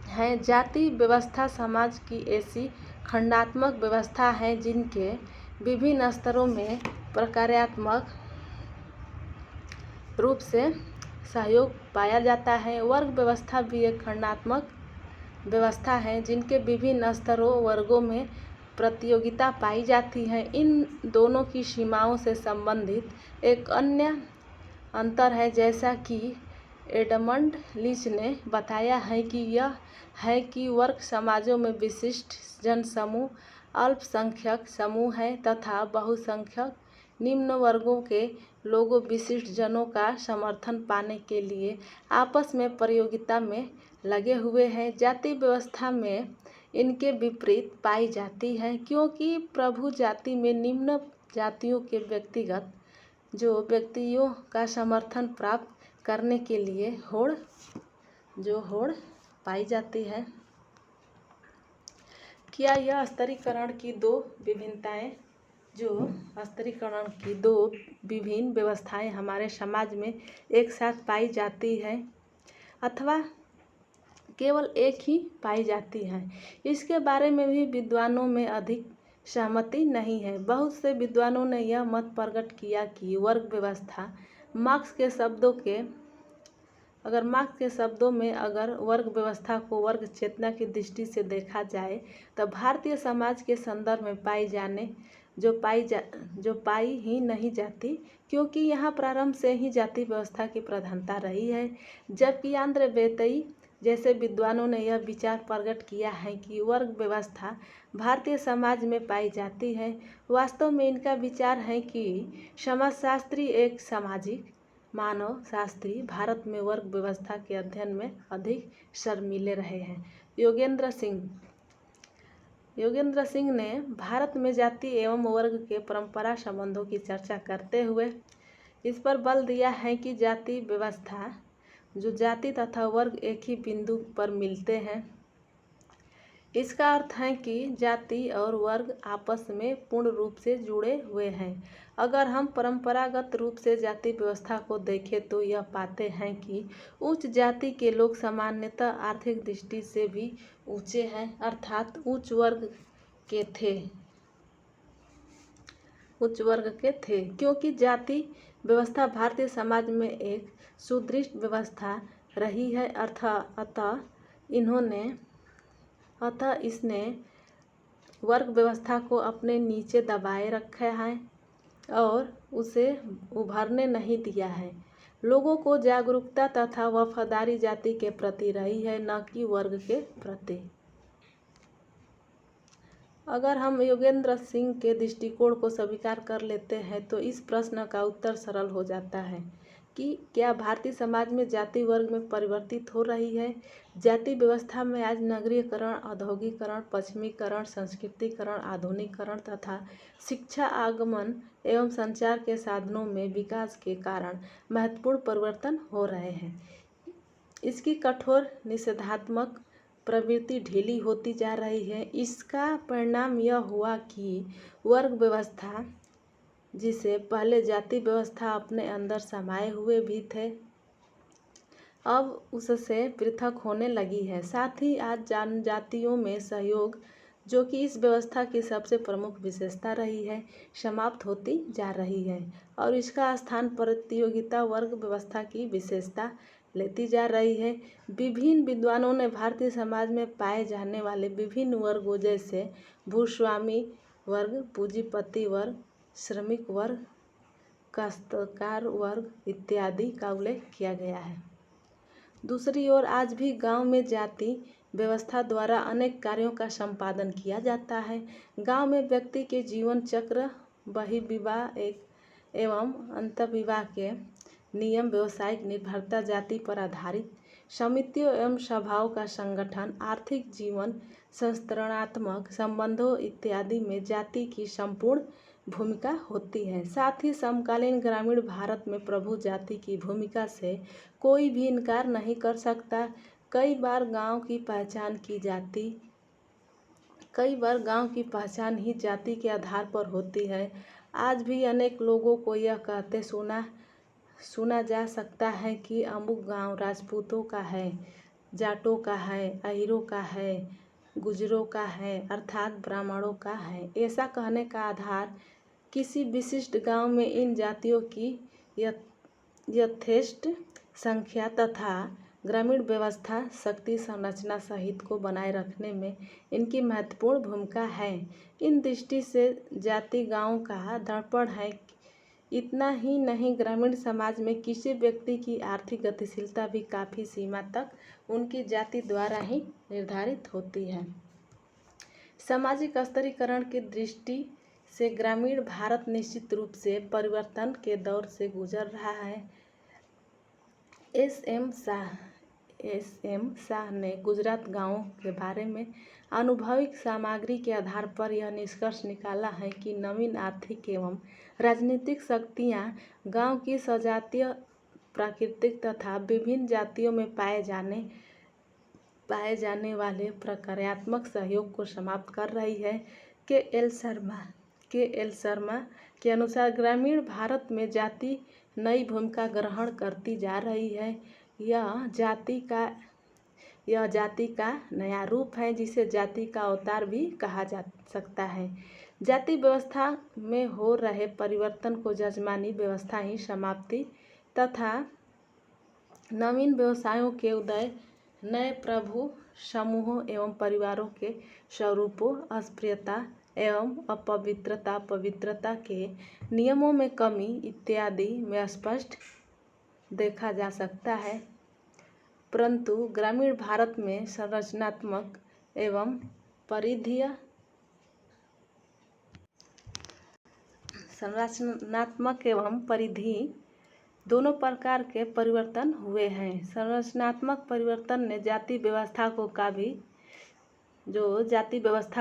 है। जाति व्यवस्था समाज की ऐसी खंडात्मक व्यवस्था है जिनके विभिन्न स्तरों में प्रक्रियात्मक रूप से सहयोग पाया जाता है। वर्ग व्यवस्था भी एक खंडात्मक व्यवस्था है जिनके विभिन्न स्तरों वर्गों में प्रतियोगिता पाई जाती है। इन दोनों की सीमाओं से संबंधित एक अन्य अंतर है, जैसा कि एडमंड लीच ने बताया है कि यह है कि वर्ग समाजों में विशिष्ट जनसमूह अल्पसंख्यक समूह है तथा बहुसंख्यक निम्न वर्गों के लोगों विशिष्ट जनों का समर्थन पाने के लिए आपस में प्रतियोगिता में लगे हुए हैं। जाति व्यवस्था में इनके विपरीत पाई जाती है, क्योंकि प्रभु जाति में निम्न जातियों के व्यक्तियों का समर्थन प्राप्त करने के लिए होड़ पाई जाती है। क्या यह स्तरीकरण की दो विभिन्न व्यवस्थाएं हमारे समाज में एक साथ पाई जाती है अथवा केवल एक ही पाई जाती है, इसके बारे में भी विद्वानों में अधिक सहमति नहीं है। बहुत से विद्वानों ने यह मत प्रकट किया कि वर्ग व्यवस्था मार्क्स के शब्दों के अगर मार्क्स के शब्दों में अगर वर्ग व्यवस्था को वर्ग चेतना की दृष्टि से देखा जाए तो भारतीय समाज के संदर्भ में जो पाई ही नहीं जाती, क्योंकि यहाँ प्रारंभ से ही जाति व्यवस्था की प्रधानता रही है। जबकि आंध्र बेतई जैसे विद्वानों ने यह विचार प्रकट किया है कि वर्ग व्यवस्था भारतीय समाज में पाई जाती है। वास्तव में इनका विचार है कि समाजशास्त्री एक सामाजिक मानव शास्त्री भारत में वर्ग व्यवस्था के अध्ययन में अधिक शर्मीले रहे हैं। योगेंद्र सिंह ने भारत में जाति एवं वर्ग के परंपरा संबंधों की चर्चा करते हुए इस पर बल दिया है कि जाति व्यवस्था जो जाति तथा वर्ग एक ही बिंदु पर मिलते हैं, इसका अर्थ है कि जाति और वर्ग आपस में पूर्ण रूप से जुड़े हुए हैं। अगर हम परंपरागत रूप से जाति व्यवस्था को देखें तो यह पाते हैं कि उच्च जाति के लोग सामान्यतः आर्थिक दृष्टि से भी ऊंचे हैं, अर्थात उच्च वर्ग के थे। क्योंकि जाति व्यवस्था भारतीय समाज में एक सुदृढ़ व्यवस्था रही है, अतः इसने वर्ग व्यवस्था को अपने नीचे दबाए रखा है और उसे उभरने नहीं दिया है। लोगों को जागरूकता तथा वफादारी जाति के प्रति रही है, न कि वर्ग के प्रति। अगर हम योगेंद्र सिंह के दृष्टिकोण को स्वीकार कर लेते हैं तो इस प्रश्न का उत्तर सरल हो जाता है कि क्या भारतीय समाज में जाति वर्ग में परिवर्तित हो रही है। जाति व्यवस्था में आज नगरीकरण, औद्योगिकरण, पश्चिमीकरण, संस्कृतिकरण, आधुनिकीकरण तथा शिक्षा, आगमन एवं संचार के साधनों में विकास के कारण महत्वपूर्ण परिवर्तन हो रहे हैं। इसकी कठोर निषेधात्मक प्रवृत्ति ढीली होती जा रही है। इसका परिणाम यह हुआ कि वर्ग व्यवस्था, जिसे पहले जाति व्यवस्था अपने अंदर समाये हुए भी थे, अब उससे पृथक होने लगी है। साथ ही आज जनजातियों में सहयोग, जो कि इस व्यवस्था की सबसे प्रमुख विशेषता रही है, समाप्त होती जा रही है और इसका स्थान प्रतियोगिता वर्ग व्यवस्था की विशेषता लेती जा रही है। विभिन्न विद्वानों ने भारतीय समाज में पाए जाने वाले विभिन्न वर्गों जैसे भूस्वामी वर्ग, पूंजीपति वर्ग, श्रमिक वर्ग, काश्तकार वर्ग इत्यादि का उल्लेख किया गया है। दूसरी ओर आज भी गांव में जाति व्यवस्था द्वारा अनेक कार्यों का संपादन किया जाता है। गांव में व्यक्ति के जीवन चक्र, बहिर्विवाह एवं अंतर्विवाह के नियम, व्यावसायिक निर्भरता, जाति पर आधारित समितियों एवं सभाओं का संगठन, आर्थिक जीवन, संस्करणात्मक संबंधों इत्यादि में जाति की संपूर्ण भूमिका होती है। साथ ही समकालीन ग्रामीण भारत में प्रभु जाति की भूमिका से कोई भी इनकार नहीं कर सकता। कई बार गांव की पहचान ही जाति के आधार पर होती है। आज भी अनेक लोगों को यह कहते सुना जा सकता है कि अमुक गांव राजपूतों का है, जाटों का है, अहीरों का है, गुजरों का है, अर्थात ब्राह्मणों का है। ऐसा कहने का आधार किसी विशिष्ट गांव में इन जातियों की यथेष्ट संख्या तथा ग्रामीण व्यवस्था, शक्ति संरचना सहित को बनाए रखने में इनकी महत्वपूर्ण भूमिका है। इन दृष्टि से जाति गांव का दर्पण है। इतना ही नहीं, ग्रामीण समाज में किसी व्यक्ति की आर्थिक गतिशीलता भी काफ़ी सीमा तक उनकी जाति द्वारा ही निर्धारित होती है। सामाजिक स्तरीकरण की दृष्टि से ग्रामीण भारत निश्चित रूप से परिवर्तन के दौर से गुजर रहा है। एस.एम. शाह ने गुजरात गांवों के बारे में अनुभविक सामग्री के आधार पर यह निष्कर्ष निकाला है कि नवीन आर्थिक एवं राजनीतिक शक्तियां गांव की सजातीय, प्राकृतिक तथा विभिन्न जातियों में पाए जाने वाले प्रक्रियात्मक सहयोग को समाप्त कर रही है। के एल शर्मा के अनुसार ग्रामीण भारत में जाति नई भूमिका ग्रहण करती जा रही है। यह जाति का नया रूप है, जिसे जाति का अवतार भी कहा जा सकता है। जाति व्यवस्था में हो रहे परिवर्तन को जजमानी व्यवस्था ही समाप्ति तथा नवीन व्यवसायों के उदय, नए प्रभु समूहों एवं परिवारों के स्वरूपों, अस्पृश्यता एवं अपवित्रता, पवित्रता के नियमों में कमी इत्यादि में स्पष्ट देखा जा सकता है। परंतु ग्रामीण भारत में संरचनात्मक एवं परिधि दोनों प्रकार के परिवर्तन हुए हैं। संरचनात्मक परिवर्तन ने जाति व्यवस्था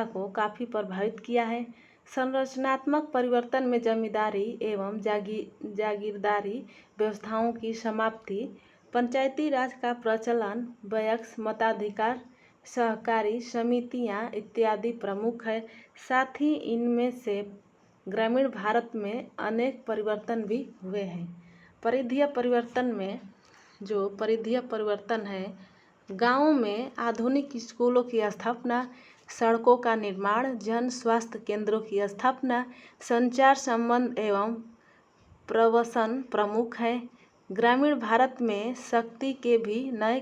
को काफ़ी प्रभावित किया है। संरचनात्मक परिवर्तन में जमींदारी एवं जागीरदारी व्यवस्थाओं की समाप्ति, पंचायती राज का प्रचलन, वयस्क मताधिकार, सहकारी समितियां इत्यादि प्रमुख है। साथ ही इनमें से ग्रामीण भारत में अनेक परिवर्तन भी हुए हैं। परिधीय परिवर्तन है, गाँवों में आधुनिक स्कूलों की स्थापना, सड़कों का निर्माण, जन स्वास्थ्य केंद्रों की स्थापना, संचार संबंध एवं प्रवसन प्रमुख है। ग्रामीण भारत में शक्ति के भी नए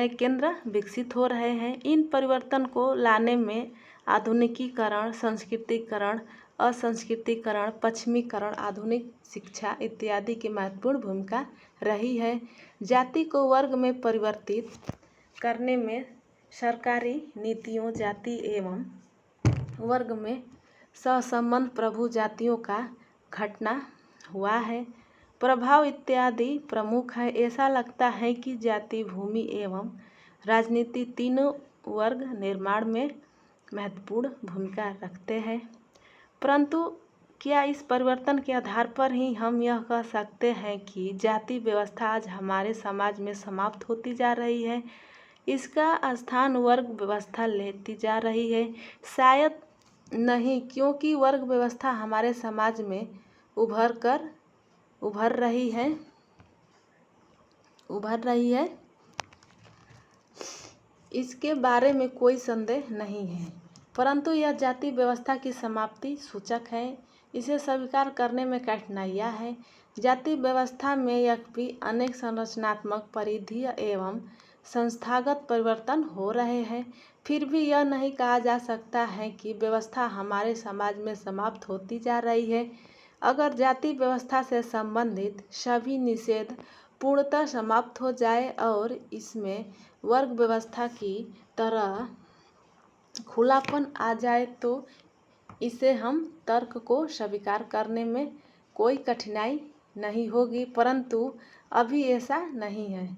केंद्र विकसित हो रहे हैं। इन परिवर्तन को लाने में आधुनिकीकरण, संस्कृतिकरण, असंस्कृतिकरण, पश्चिमीकरण, आधुनिक शिक्षा इत्यादि की महत्वपूर्ण भूमिका रही है। जाति को वर्ग में परिवर्तित करने में सरकारी नीतियों, जाति एवं वर्ग में सहसंबंध प्रभु जातियों का घटना हुआ है, प्रभाव इत्यादि प्रमुख है। ऐसा लगता है कि जाति, भूमि एवं राजनीति तीनों वर्ग निर्माण में महत्वपूर्ण भूमिका रखते हैं। परंतु क्या इस परिवर्तन के आधार पर ही हम यह कह सकते हैं कि जाति व्यवस्था आज हमारे समाज में समाप्त होती जा रही है? इसका स्थान वर्ग व्यवस्था लेती जा रही है? शायद नहीं, क्योंकि वर्ग व्यवस्था हमारे समाज में उभर रही है, इसके बारे में कोई संदेह नहीं है। परंतु यह जाति व्यवस्था की समाप्ति सूचक है, इसे स्वीकार करने में कठिनाइयाँ हैं। जाति व्यवस्था में यह भी अनेक संरचनात्मक, परिधीय एवं संस्थागत परिवर्तन हो रहे हैं, फिर भी यह नहीं कहा जा सकता है कि व्यवस्था हमारे समाज में समाप्त होती जा रही है। अगर जाति व्यवस्था से संबंधित सभी निषेध पूर्णतः समाप्त हो जाए और इसमें वर्ग व्यवस्था की तरह खुलापन आ जाए तो इसे हम तर्क को स्वीकार करने में कोई कठिनाई नहीं होगी। परंतु अभी ऐसा नहीं है,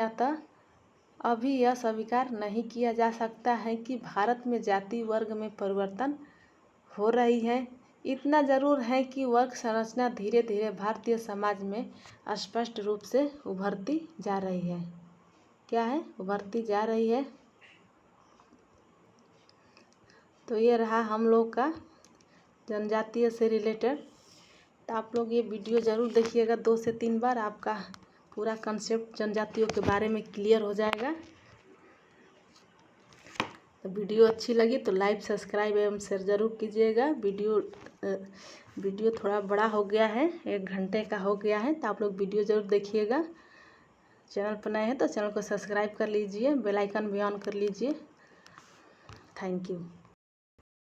अतः अभी यह स्वीकार नहीं किया जा सकता है कि भारत में जाति वर्ग में परिवर्तन हो रही है। इतना जरूर है कि वर्ग संरचना धीरे धीरे भारतीय समाज में स्पष्ट रूप से उभरती जा रही है। उभरती जा रही है। तो ये रहा हम लोग का जनजातीय से रिलेटेड। तो आप लोग ये वीडियो ज़रूर देखिएगा 2 से 3 बार, आपका पूरा कंसेप्ट जनजातियों के बारे में क्लियर हो जाएगा। तो वीडियो अच्छी लगी तो लाइक, सब्सक्राइब एवं शेयर ज़रूर कीजिएगा। वीडियो थोड़ा बड़ा हो गया है, 1 घंटे का हो गया है, तो आप लोग वीडियो ज़रूर देखिएगा। चैनल पर नए हैं तो चैनल को सब्सक्राइब कर लीजिए, बेल आइकन भी ऑन कर लीजिए। Thank you.